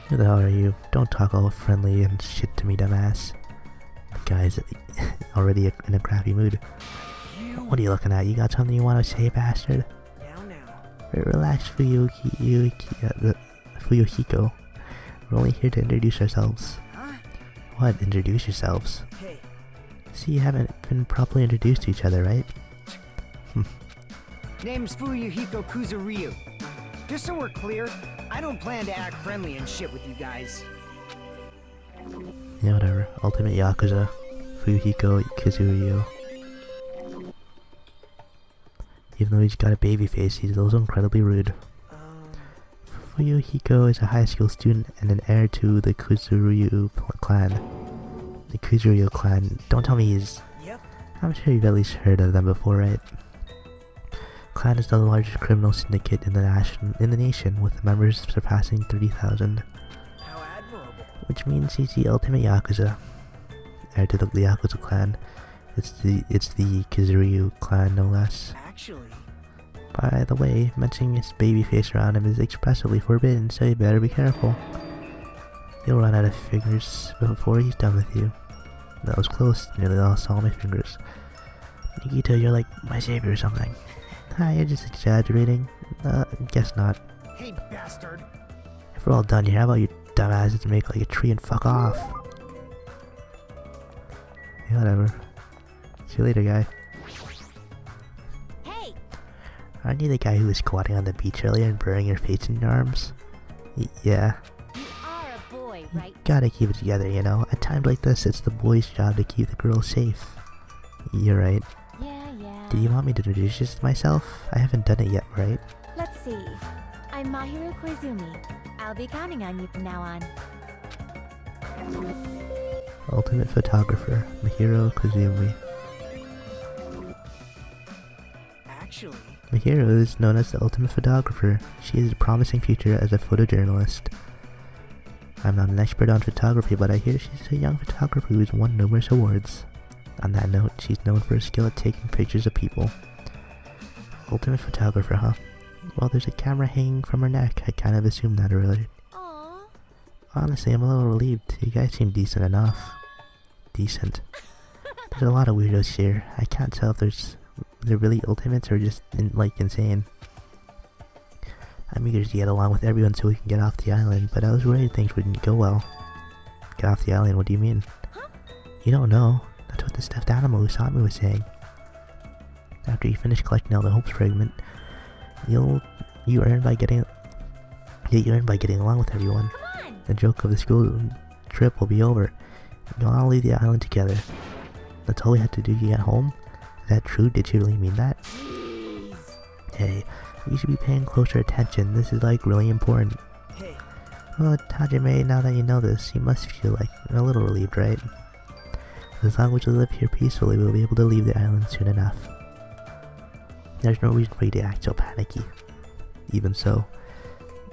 S1: Who the hell are you? Don't talk all friendly and shit to me, dumbass. The guy's already in a crappy mood. What are you looking at? You got something you want to say, bastard?
S2: Now.
S1: Relax, Fuyuhiko. We're only here to introduce ourselves. What? Introduce yourselves?
S2: Hey.
S1: See, you haven't been properly introduced to each other, right?
S5: Name's Fuyuhiko Kuzuryu. Just so we're clear, I don't plan to act friendly and shit with you guys.
S1: Yeah, whatever. Ultimate Yakuza. Fuyuhiko Kuzuryu. Even though he's got a baby face, he's also incredibly rude. Fuyuhiko is a high school student and an heir to the Kuzuryu clan. The Kuzuryu clan. Don't tell me he's...
S2: Yep.
S1: I'm sure you've at least heard of them before, right? Clan is the largest criminal syndicate in the nation, with members surpassing 30,000.
S2: How admirable.
S1: Which means he's the ultimate Yakuza. Heir to the Yakuza clan. It's the Kuzuryu clan, no less.
S2: Actually,
S1: By the way, mentioning his baby face around him is expressly forbidden, so you better be careful. He'll run out of fingers before he's done with you. That was close, nearly lost all my fingers. Nikita, you're like my savior or something. Hi, you're just exaggerating. Guess not.
S5: Hey, bastard!
S1: If we're all done here, how about you dumbasses make like a tree and fuck off? Yeah, whatever. See you later, guy.
S4: Hey!
S1: Aren't you the guy who was squatting on the beach earlier and burying your face in your arms? Yeah.
S4: You are a boy, right?
S1: Gotta keep it together, you know. At times like this, it's the boy's job to keep the girls safe. You're right.
S4: Yeah.
S1: Do you want me to introduce myself? I haven't done it yet, right?
S4: Let's see. I'm Mahiru Koizumi. I'll be counting on you from now on.
S1: Ultimate photographer, Mahiro Koizumi.
S2: actually.
S1: Mahiro is known as the ultimate photographer. She has a promising future as a photojournalist. I'm not an expert on photography, but I hear she's a young photographer who's won numerous awards. On that note, she's known for her skill at taking pictures of people. Ultimate photographer, huh? Well, there's a camera hanging from her neck. I kind of assumed that earlier.
S4: Aww.
S1: Honestly, I'm a little relieved. You guys seem decent enough. Decent. There's a lot of weirdos here. I can't tell if they're really ultimates or just insane. I'm eager to get along with everyone so we can get off the island, but I was worried things wouldn't go well. Get off the island? What do you mean?
S4: Huh?
S1: You don't know. That's what the stuffed animal Usami was saying. After you finish collecting all the hopes fragment, you earn by getting along with everyone.
S4: Come on!
S1: The joke of the school trip will be over. You'll all leave the island together. That's all we had to do to get home? Is that true? Did you really mean that?
S4: Jeez.
S1: Hey, you should be paying closer attention. This is really important.
S2: Hey,
S1: Well, Hajime, now that you know this, you must feel a little relieved, right? As long as we live here peacefully, we'll be able to leave the island soon enough. There's no reason for you to act so panicky. Even so,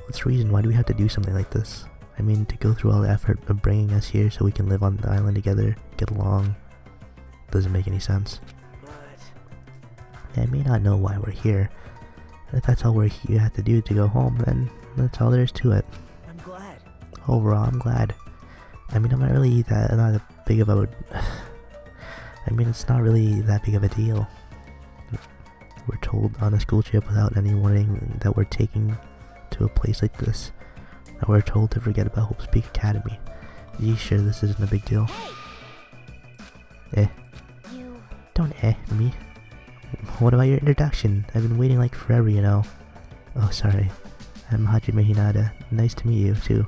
S1: what's the reason? Why do we have to do something like this? I mean, to go through all the effort of bringing us here so we can live on the island together, get along, doesn't make any sense.
S2: but
S1: I may not know why we're here. If that's all you have to do to go home, then that's all there is to it.
S2: I'm glad.
S1: Overall, I'm glad. I mean, I'm not really not big of a... I mean, it's not really that big of a deal. We're told on a school trip without any warning that we're taking to a place like this. That we're told to forget about Hope's Peak Academy. Are you sure this isn't a big deal?
S4: Hey!
S1: Eh.
S4: You...
S1: Don't me. What about your introduction? I've been waiting forever, you know. Oh, sorry. I'm Hajime Hinata. Nice to meet you, too.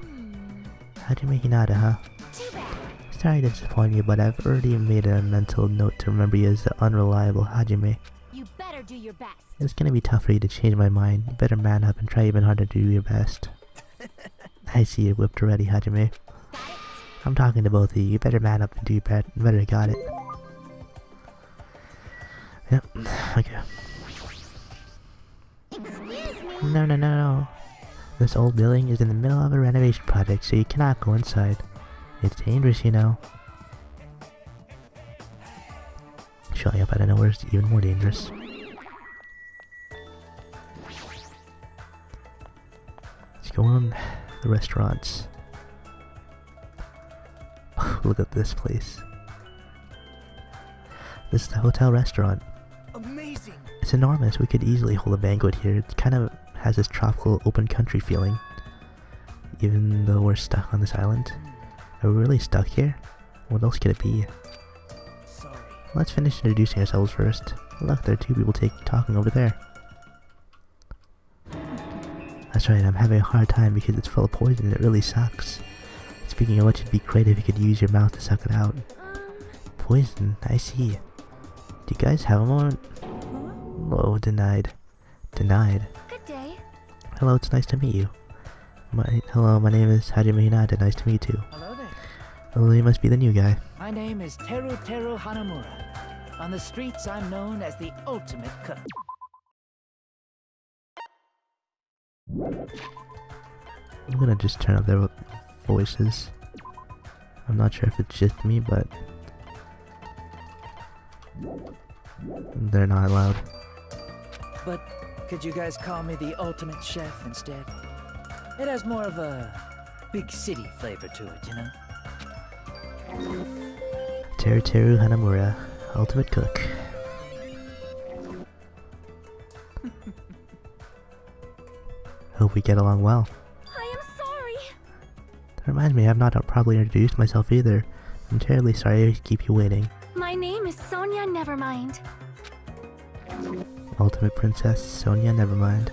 S1: Hajime Hinata, huh?
S4: Too bad.
S1: Sorry to disappoint you, but I've already made a mental note to remember you as the unreliable Hajime.
S4: You better do your best.
S1: It's gonna be tough for you to change my mind. You better man up and try even harder to do your best. I see you're whipped already, Hajime.
S4: Got
S1: I'm talking to both of you. You better man up and do better. Got it. Yep. Okay.
S7: Excuse me.
S1: No. This old building is in the middle of a renovation project, so you cannot go inside. It's dangerous, you know. Showing up out of nowhere is even more dangerous. Let's go on the restaurants. Look at this place. This is the hotel restaurant.
S2: Amazing.
S1: It's enormous. We could easily hold a banquet here. It kind of has this tropical open country feeling. Even though we're stuck on this island. Are we really stuck here? What else could it be?
S2: Sorry.
S1: Let's finish introducing ourselves first. Look, there are two people talking over there. That's right, I'm having a hard time because it's full of poison and it really sucks. Speaking of which, it'd be great if you could use your mouth to suck it out. Poison, I see. Do you guys have a moment? Whoa, denied. Denied.
S4: Good day.
S1: Hello, it's nice to meet you. Hello, my name is Hajime Hinata, nice to meet you.
S3: Hello there.
S1: Oh, you must be the new guy.
S3: My name is Teru Hanamura. On the streets, I'm known as the ultimate cook.
S1: I'm gonna just turn up their voices. I'm not sure if it's just me, but they're not loud.
S3: But could you guys call me the ultimate chef instead? It has more of a big city flavor to it, you know?
S1: Teru Hanamura, ultimate cook. Hope we get along well.
S4: I am sorry.
S1: That reminds me, I've not properly introduced myself either. I'm terribly sorry to keep you waiting.
S4: My name is Sonia Nevermind.
S1: Ultimate Princess Sonia Nevermind.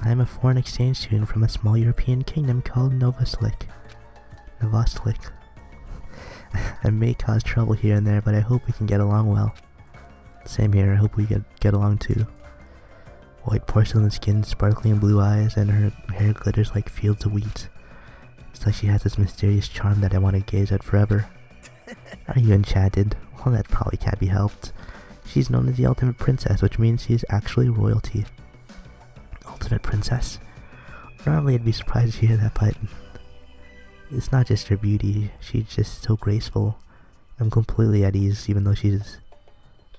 S1: I am a foreign exchange student from a small European kingdom called Novoslik. I may cause trouble here and there, but I hope we can get along well. Same here, I hope we get along too. White porcelain skin, sparkling blue eyes, and her hair glitters like fields of wheat. It's like she has this mysterious charm that I want to gaze at forever. Are you enchanted? Well, that probably can't be helped. She's known as the ultimate princess, which means she's actually royalty. Ultimate princess. Normally I'd be surprised to hear that, but it's not just her beauty, she's just so graceful. I'm completely at ease even though she's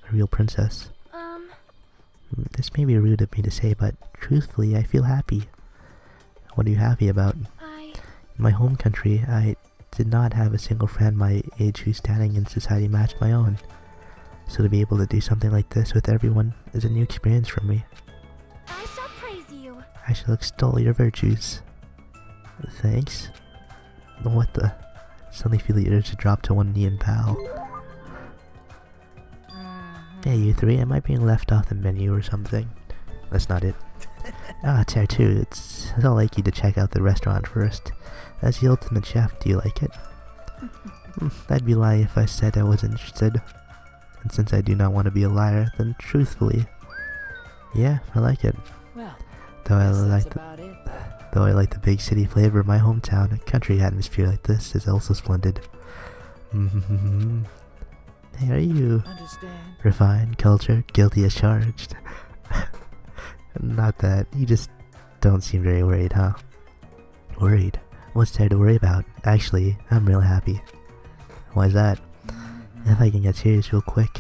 S1: a real princess. This may be rude of me to say, but truthfully I feel happy. What are you happy about? In my home country, I did not have a single friend my age whose standing in society matched my own. So to be able to do something like this with everyone is a new experience for me.
S4: I shall praise you.
S1: I shall extol your virtues. Thanks. What the? Suddenly feel the urge to drop to one knee and bow. Hey, you three, am I being left off the menu or something? That's not it. Teru, it's all like you to check out the restaurant first. As the ultimate chef, do you like it? I'd be lying if I said I wasn't interested. And since I do not want to be a liar, then truthfully, yeah, I like it.
S3: Well,
S1: Though I
S3: that's
S1: like
S3: about it.
S1: Though I like the big city flavor of my hometown, a country atmosphere like this is also splendid. Hey, are you
S3: Understand?
S1: refined, cultured, guilty as charged? Not that. You just don't seem very worried, huh? Worried? What's there to worry about? Actually, I'm real happy. Why's that? If I can get serious real quick,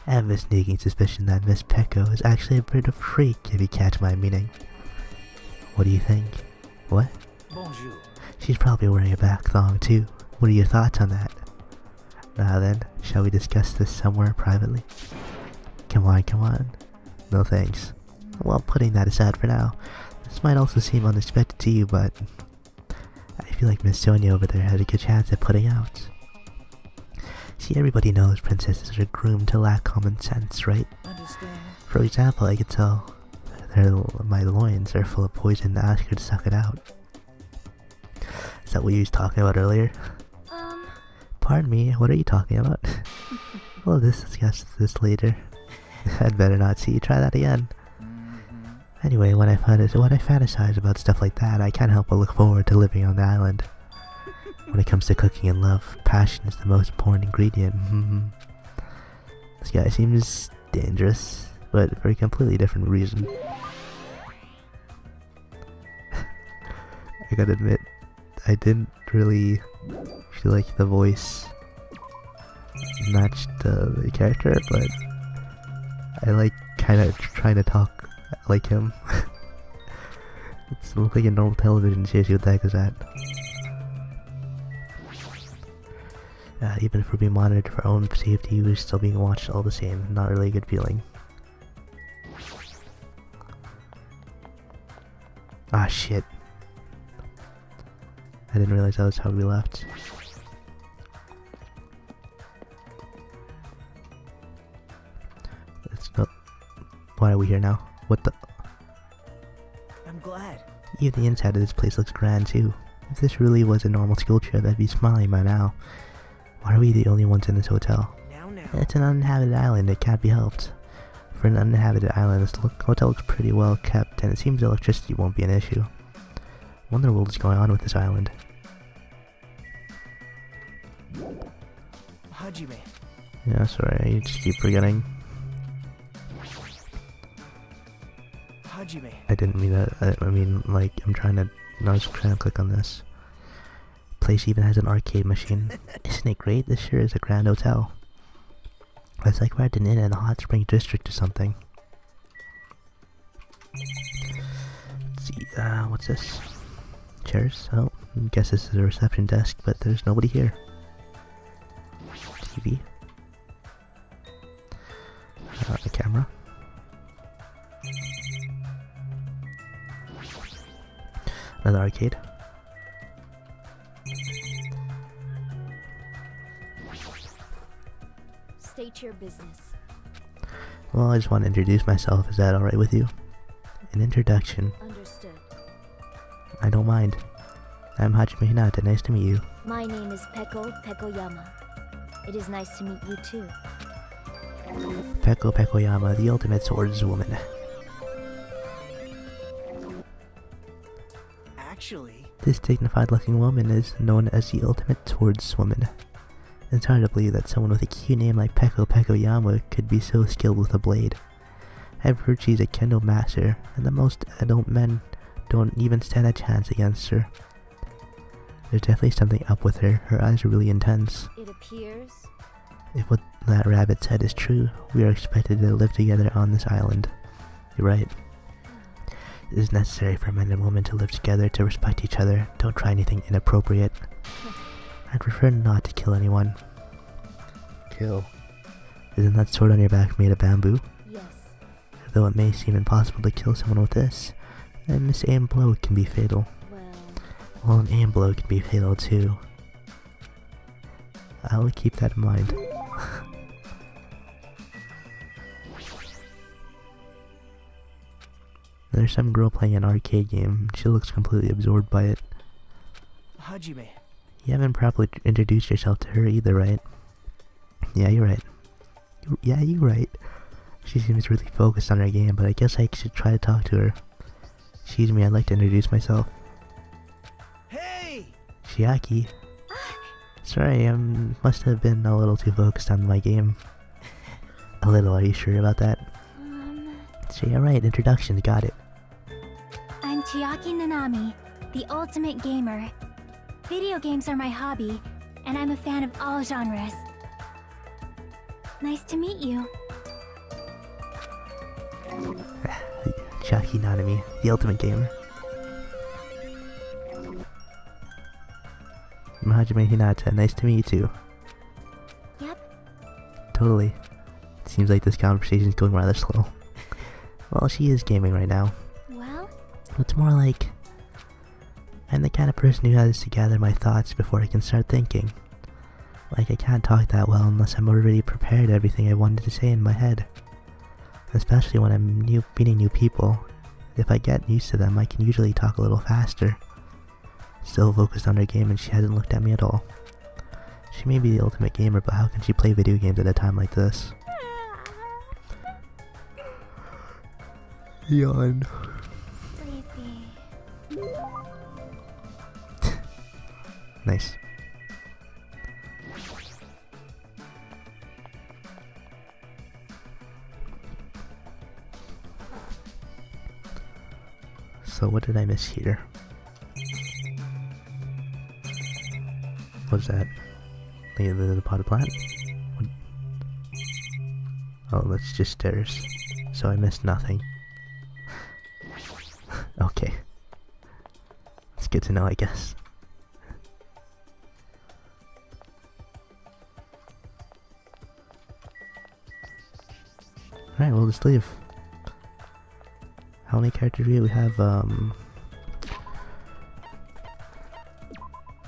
S1: I have a sneaking suspicion that Miss Pecco is actually a bit of a freak, if you catch my meaning. What do you think? What?
S3: Bonjour.
S1: She's probably wearing a back thong too. What are your thoughts on that? Now then, shall we discuss this somewhere privately? Come on. No thanks. Well, putting that aside for now, this might also seem unexpected to you, but I feel like Miss Sonia over there had a good chance at putting out. See, everybody knows princesses are groomed to lack common sense, right?
S3: Understand?
S1: For example, I could tell my loins are full of poison and ask her to suck it out. Is that what you was talking about earlier? Pardon me, what are you talking about? We'll discuss this later. I'd better not see you try that again. Anyway, when I fantasize about stuff like that, I can't help but look forward to living on the island. When it comes to cooking and love, passion is the most important ingredient. This guy seems dangerous, but for a completely different reason. I gotta admit, I didn't really feel like the voice matched the character, but I like kind of trying to talk like him. It's looks like a normal television series. What the heck is that? Even if we're being monitored for our own safety, we're still being watched all the same. Not really a good feeling. Ah, shit. I didn't realize that was how we left. Let's go. Why are we here now? What the?
S2: I'm glad.
S1: Even the inside of this place looks grand too. If this really was a normal school trip, I'd be smiling by now. Why are we the only ones in this hotel?
S2: Now.
S1: It's an uninhabited island, it can't be helped. For an uninhabited island, this hotel looks pretty well kept, and it seems electricity won't be an issue. Wonder what is going on with this island.
S2: Hajime.
S1: Yeah, sorry, I just keep forgetting.
S2: Hajime.
S1: I didn't mean that. I mean, like, I was trying to click on this. Place even has an arcade machine. Isn't it great? This sure is a grand hotel. It's like we're at an inn in the hot spring district or something. Let's see, what's this? Chairs? Oh, I guess this is a reception desk, but there's nobody here. TV. A camera. Another arcade.
S4: State your business.
S1: Well, I just want to introduce myself. Is that alright with you? An introduction.
S4: Understood.
S1: I don't mind. I'm Hajime Hinata. Nice to meet you.
S4: My name is Peko Pekoyama. It is nice to meet you too.
S1: Peko Pekoyama, the ultimate swordswoman.
S2: Actually,
S1: This dignified-looking woman is known as the ultimate swordswoman. It's hard to believe that someone with a cute name like Peko Pekoyama could be so skilled with a blade. I've heard she's a kendo master, and that most adult men don't even stand a chance against her. There's definitely something up with her. Her eyes are really intense.
S4: It appears.
S1: If what that rabbit said is true, we are expected to live together on this island. You're right. It is necessary for men and women to live together, to respect each other. Don't try anything inappropriate. I'd prefer not to kill anyone. Kill. Isn't that sword on your back made of bamboo?
S4: Yes.
S1: Though it may seem impossible to kill someone with this, a misaimed blow can be fatal. Well, an aim blow can be fatal too. I'll keep that in mind. There's some girl playing an arcade game. She looks completely absorbed by it.
S2: Hajime.
S1: You haven't properly introduced yourself to her either, right? Yeah, you're right. You're right. She seems really focused on her game, but I guess I should try to talk to her. Excuse me, I'd like to introduce myself.
S2: Hey!
S1: Chiaki. Sorry, I must have been a little too focused on my game. A little, are you sure about that? See, alright, introduction, got it.
S8: I'm Chiaki Nanami, the ultimate gamer. Video games are my hobby, and I'm a fan of all genres. Nice to meet you.
S1: Chiaki Nanami, the ultimate gamer. Hajime Hinata, nice to meet you too.
S8: Yep.
S1: Totally. Seems like this conversation's going rather slow. Well, she is gaming right now.
S8: Well?
S1: It's more like I'm the kind of person who has to gather my thoughts before I can start thinking. Like, I can't talk that well unless I'm already prepared everything I wanted to say in my head. Especially when I'm meeting new people. If I get used to them, I can usually talk a little faster. Still focused on her game, and she hasn't looked at me at all. She may be the ultimate gamer, but how can she play video games at a time like this? Yawn.
S8: Sleepy.
S1: Nice. So what did I miss here? What's that? The potted plant? What? Oh, that's just stairs. So I missed nothing. Okay. It's good to know, I guess. Alright, we'll just leave. How many characters do we have?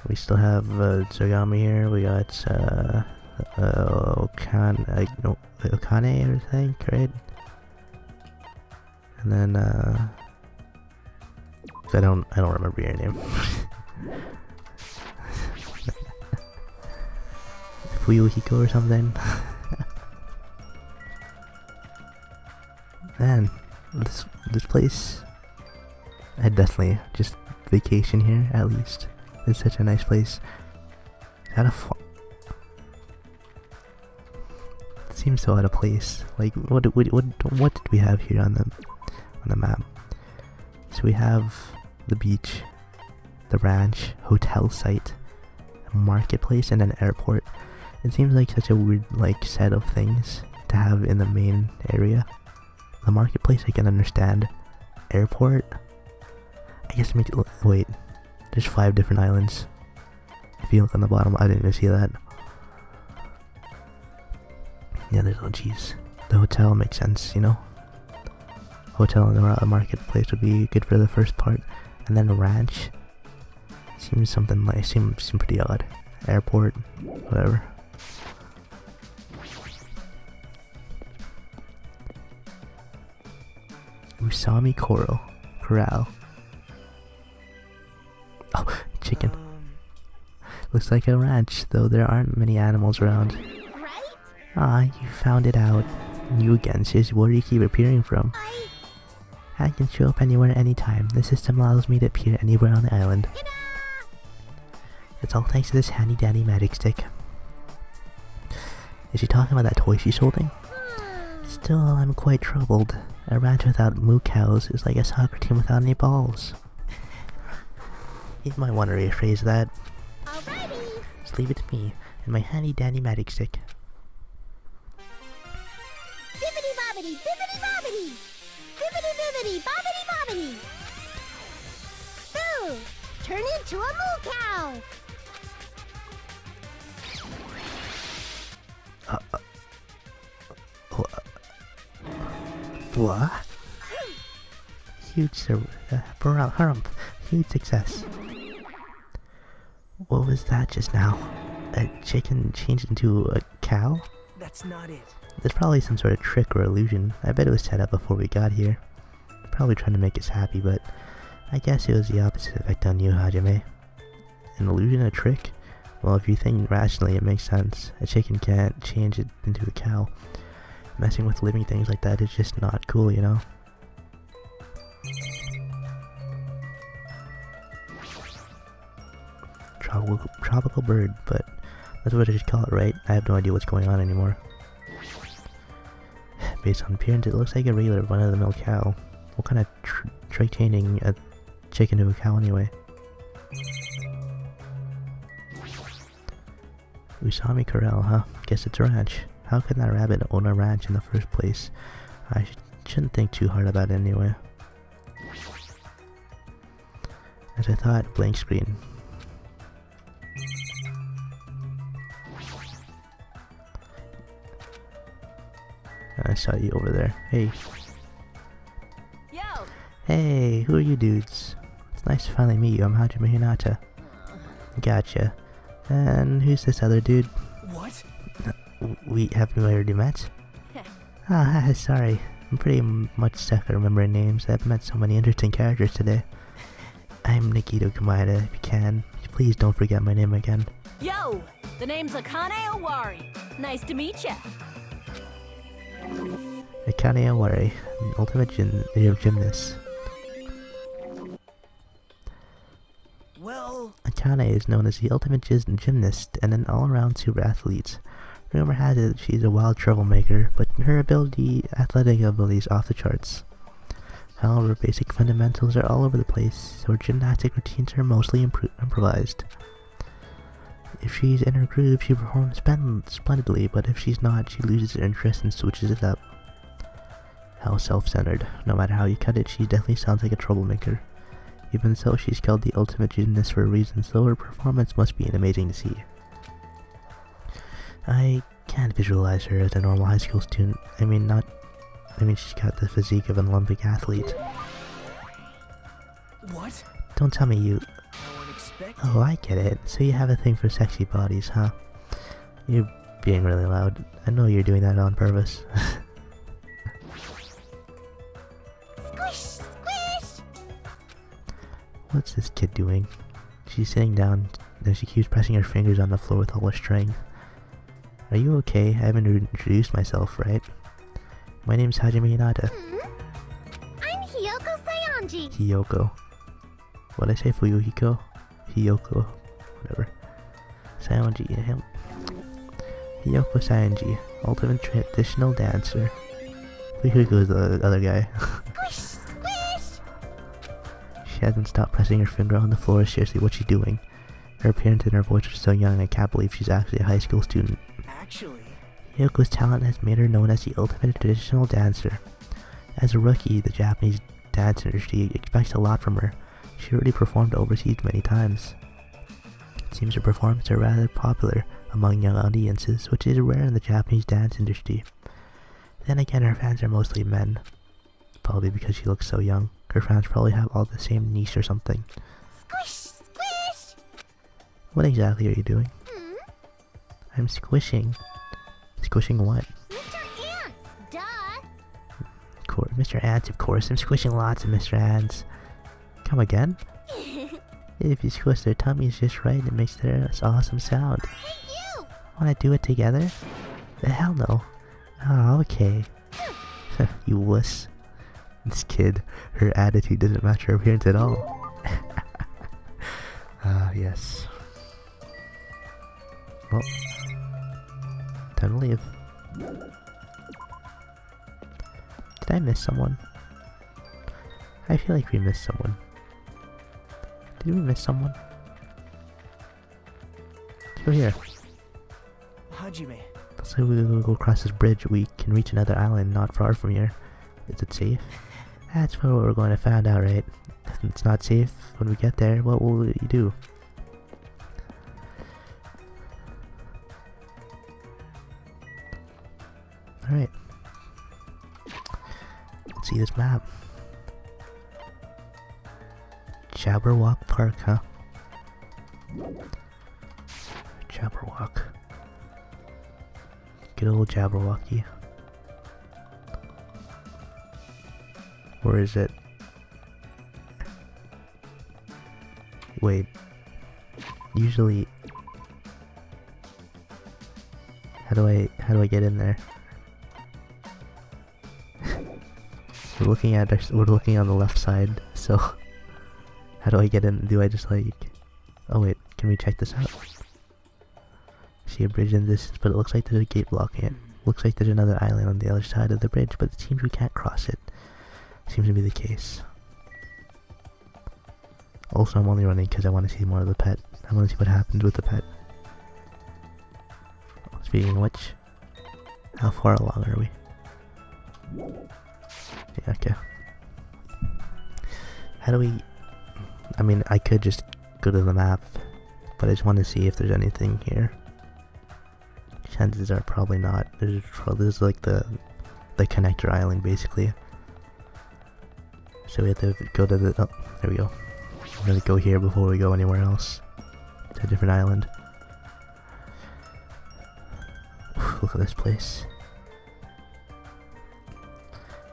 S1: We still have Zagami here. We got Okane, I think, right? And then I don't remember your name. Fuyuhiko or something. Man, this place, I'd definitely just vacation here at least. It's such a nice place. It seems so out of place. Like what did we have here on the map? So we have the beach, the ranch, hotel site, a marketplace, and an airport. It seems like such a weird set of things to have in the main area. The marketplace I can understand. Airport, I guess wait, there's 5 different islands. If you look on the bottom, I didn't even see that. Yeah, there's oh geez. The hotel makes sense, you know. Hotel and the marketplace would be good for the first part, and then the ranch seems something like seems pretty odd. Airport, whatever. Usami Corral. Oh, chicken. Looks like a ranch, though there aren't many animals around.
S7: Right?
S1: Ah, you found it out. You again, sis. Where do you keep appearing from? I can show up anywhere, anytime. The system allows me to appear anywhere on the island. It's all thanks to this handy-dandy magic stick. Is she talking about that toy she's holding? Still, I'm quite troubled. A ranch without moo cows is like a soccer team without any balls. You might want to rephrase that.
S7: Alrighty.
S1: Just leave it to me and my handy-dandy magic stick.
S7: Bibbidi bobbidi, bibbidi bobbidi. Bibbidi bibbidi, bobbidi bobbidi. Boo! Turn into a moo cow.
S1: What? Huge huge success. What was that just now? A chicken changed into a cow?
S2: That's not it.
S1: There's probably some sort of trick or illusion. I bet it was set up before we got here. Probably trying to make us happy, but I guess it was the opposite effect on you, Hajime. An illusion, a trick? Well, if you think rationally, it makes sense. A chicken can't change it into a cow. Messing with living things like that is just not cool, you know? Tropical bird, but that's what I should call it, right? I have no idea what's going on anymore. Based on appearance, it looks like a regular run-of-the-mill cow. What kind of trick changing a chicken to a cow anyway? Usami Corral, huh? Guess it's a ranch. How can that rabbit own a ranch in the first place? I shouldn't think too hard about it anyway. As I thought, blank screen. I saw you over there. Hey.
S3: Yo!
S1: Hey, who are you dudes? It's nice to finally meet you. I'm Hajime Hinata. Gotcha. And who's this other dude?
S2: What?
S1: We haven't already met? Ah, sorry. I'm pretty much stuck at remembering names. I've met so many interesting characters today. I'm Nikito Kumaeda. If you can, please don't forget my name again.
S3: Yo! The name's Akane Owari. Nice to meet ya.
S1: Akane Aware, an ultimate gymnast.
S2: Well,
S1: Akane is known as the ultimate gymnast and an all-around super athlete. Rumor has it that she's a wild troublemaker, but her athletic ability is off the charts. However, basic fundamentals are all over the place, so her gymnastic routines are mostly improvised. If she's in her groove, she performs splendidly, but if she's not, she loses her interest and switches it up. How self-centered. No matter how you cut it, she definitely sounds like a troublemaker. Even so, she's called the ultimate gymnast for a reason, so her performance must be amazing to see. I can't visualize her as a normal high school student. I mean, she's got the physique of an Olympic athlete.
S2: what?
S1: Don't tell me you...
S2: No one expected.
S1: Oh, I get it. So you have a thing for sexy bodies, huh? You're being really loud. I know you're doing that on purpose.
S7: Squish, squish!
S1: What's this kid doing? She's sitting down, and she keeps pressing her fingers on the floor with all her strength. Are you okay? I haven't introduced myself, right? My name's Hajime Hinata.
S7: I'm Hiyoko Sayanji.
S1: Hiyoko. What'd I say? Fuyuhiko? Hiyoko. Whatever. Sayanji. Hiyoko Sayanji. Ultimate traditional dancer. Fuyuhiko is the other guy.
S7: Squish, squish!
S1: She hasn't stopped pressing her finger on the floor. Seriously, what's she doing? Her appearance and her voice are so young, I can't believe she's actually a high school student.
S2: Actually,
S1: Hiyoko's talent has made her known as the ultimate traditional dancer. As a rookie, the Japanese dance industry expects a lot from her. She already performed overseas many times. It seems her performances are rather popular among young audiences, which is rare in the Japanese dance industry. Then again, her fans are mostly men. Probably because she looks so young. Her fans probably have all the same niche or something.
S7: Squish, squish!
S1: What exactly are you doing? I'm squishing. Squishing what?
S7: Mr. Ants, duh!
S1: Mr. Ants, of course. I'm squishing lots of Mr. Ants. Come again? If you squish their tummies just right, it makes their awesome sound.
S7: Hey, you!
S1: Wanna do it together? The hell no. Oh, okay. You wuss. This kid, her attitude doesn't match her appearance at all. Yes. Well, time to leave. Did I miss someone? I feel like we missed someone. Did we miss someone? Let's go here.
S2: Hajime.
S1: So we go across this bridge, we can reach another island not far from here. Is it safe? That's what we're going to find out, right? If it's not safe when we get there, what will you do? Alright. Let's see this map. Jabberwock Park, huh? Jabberwock. Good old Jabberwocky. Where is it? Wait. Usually, how do I get in there? We're looking on the left side, so how do I get in? Do I just like... Oh wait, can we check this out? See a bridge in this, but it looks like there's a gate blocking it. Looks like there's another island on the other side of the bridge, but it seems we can't cross it. Seems to be the case. Also, I'm only running because I want to see more of the pet. I want to see what happens with the pet. Speaking of which, how far along are we? Yeah, okay. How do we... I mean, I could just go to the map, but I just want to see if there's anything here. Chances are probably not. This is like the connector island, basically. So we have to go to the... Oh, there we go. We're gonna go here before we go anywhere else. To a different island. Look at this place.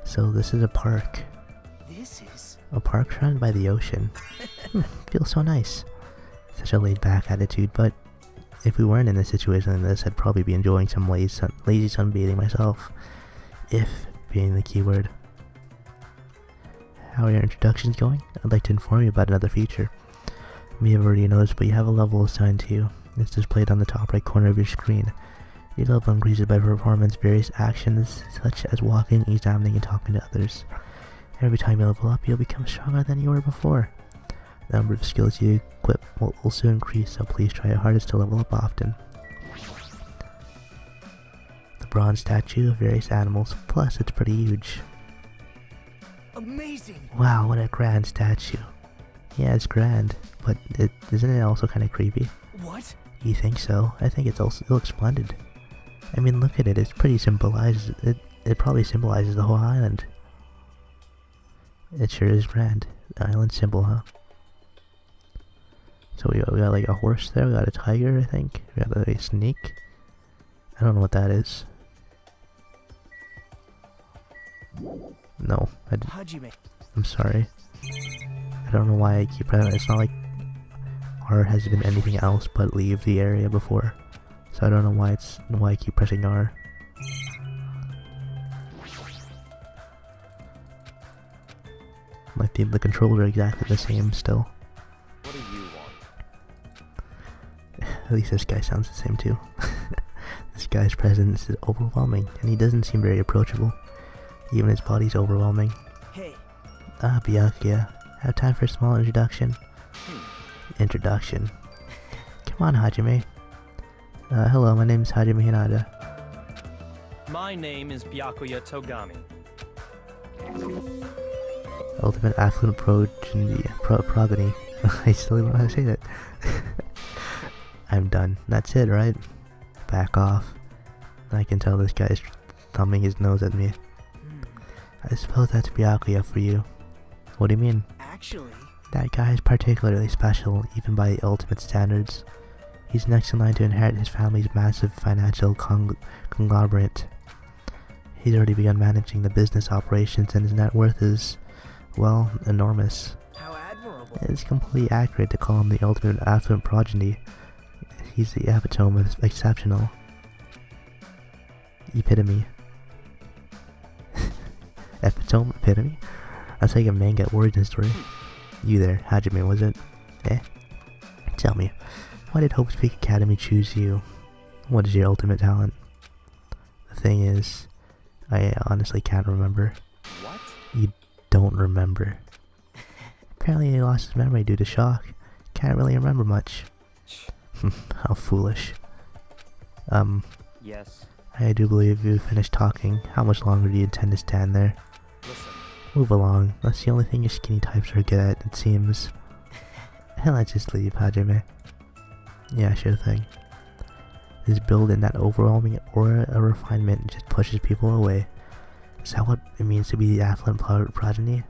S1: So this is a park.
S2: This is...
S1: A park surrounded by the ocean. Feels so nice. Such a laid-back attitude, but if we weren't in a situation like this, I'd probably be enjoying some lazy sunbathing myself. If being the keyword. How are your introductions going? I'd like to inform you about another feature. You may have already noticed, but you have a level assigned to you. It's displayed on the top right corner of your screen. Your level increases by performance various actions, such as walking, examining, and talking to others. Every time you level up, you'll become stronger than you were before. The number of skills you equip will also increase, so please try your hardest to level up often. The bronze statue of various animals, plus it's pretty huge.
S2: Amazing!
S1: Wow, what a grand statue. Yeah, it's grand, but isn't it also kind of creepy?
S2: What?
S1: You think so? I think it looks splendid. I mean, look at it. It's pretty symbolized. It probably symbolizes the whole island. It sure is grand. The island symbol, huh? So we got like a horse there. We got a tiger, I think. We got a snake. I don't know what that is. No,
S2: Hajime.
S1: I'm sorry. I don't know why I keep pressing. It's not like R has been anything else but leave the area before. So I don't know why I keep pressing R. Like the controls are exactly the same still.
S6: What do you want?
S1: At least this guy sounds the same too. This guy's presence is overwhelming, and he doesn't seem very approachable. Even his body's overwhelming.
S2: Hey.
S1: Ah, Byakuya. Have time for a small introduction? Introduction. Come on, Hajime. Hello, my name is Hajime Hinata.
S9: My name is Byakuya Togami.
S1: Ultimate affluent progeny. I still don't know how to say that. I'm done. That's it, right? Back off. I can tell this guy's thumbing his nose at me. I suppose that's Byakuya for you. What do you mean?
S2: Actually...
S1: That guy is particularly special, even by ultimate standards. He's next in line to inherit his family's massive financial conglomerate. He's already begun managing the business operations, and his net worth is, well, enormous.
S2: How admirable.
S1: It's completely accurate to call him the ultimate affluent progeny. He's the epitome of exceptional. Epitome. Epitome? That's like a manga origin story. You there, Hajime, was it? Tell me, why did Hope's Peak Academy choose you? What is your ultimate talent? The thing is, I honestly can't remember.
S9: What?
S1: You don't remember. Apparently he lost his memory due to shock. Can't really remember much. How foolish.
S9: Yes.
S1: I do believe you finished talking. How much longer do you intend to stand there?
S9: Listen.
S1: Move along. That's the only thing your skinny types are good at, it seems. And let's just leave, Hajime. Yeah, sure thing. This build and that overwhelming aura of refinement just pushes people away. Is that what it means to be the affluent progeny?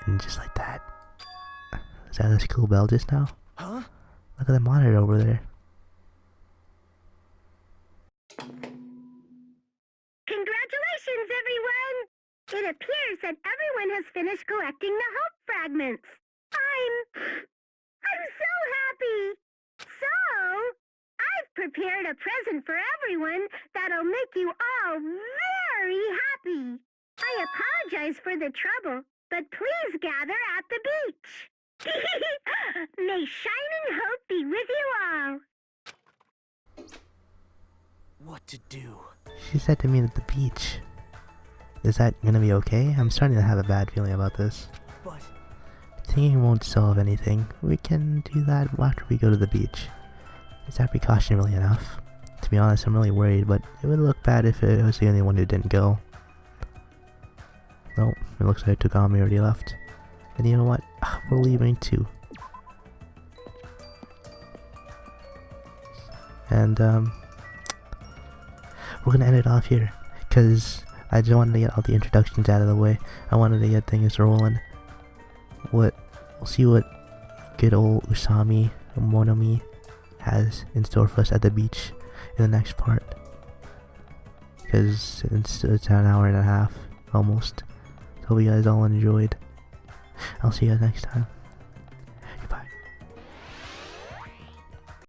S1: And just like that. Is that a school bell just now?
S2: Huh?
S1: Look at the monitor over there.
S7: Congratulations, everyone! It appears that everyone has finished collecting the hope fragments. I'm so happy! So, I've prepared a present for everyone that'll make you all very happy. I apologize for the trouble, but please gather at the beach. May shining hope be with you all.
S2: What to do?
S1: She said to me at the beach. Is that gonna be okay? I'm starting to have a bad feeling about this.
S2: But...
S1: Thinking won't solve anything. We can do that after we go to the beach. Is that precaution really enough? To be honest, I'm really worried, but it would look bad if I was the only one who didn't go. Nope, it looks like Togami already left. And you know what? We're leaving too. And, we're gonna end it off here, because I just wanted to get all the introductions out of the way. I wanted to get things rolling. We'll see what good old Usami Monomi has in store for us at the beach in the next part. Because it's an hour and a half, almost. Hope you guys all enjoyed. I'll see you guys next time.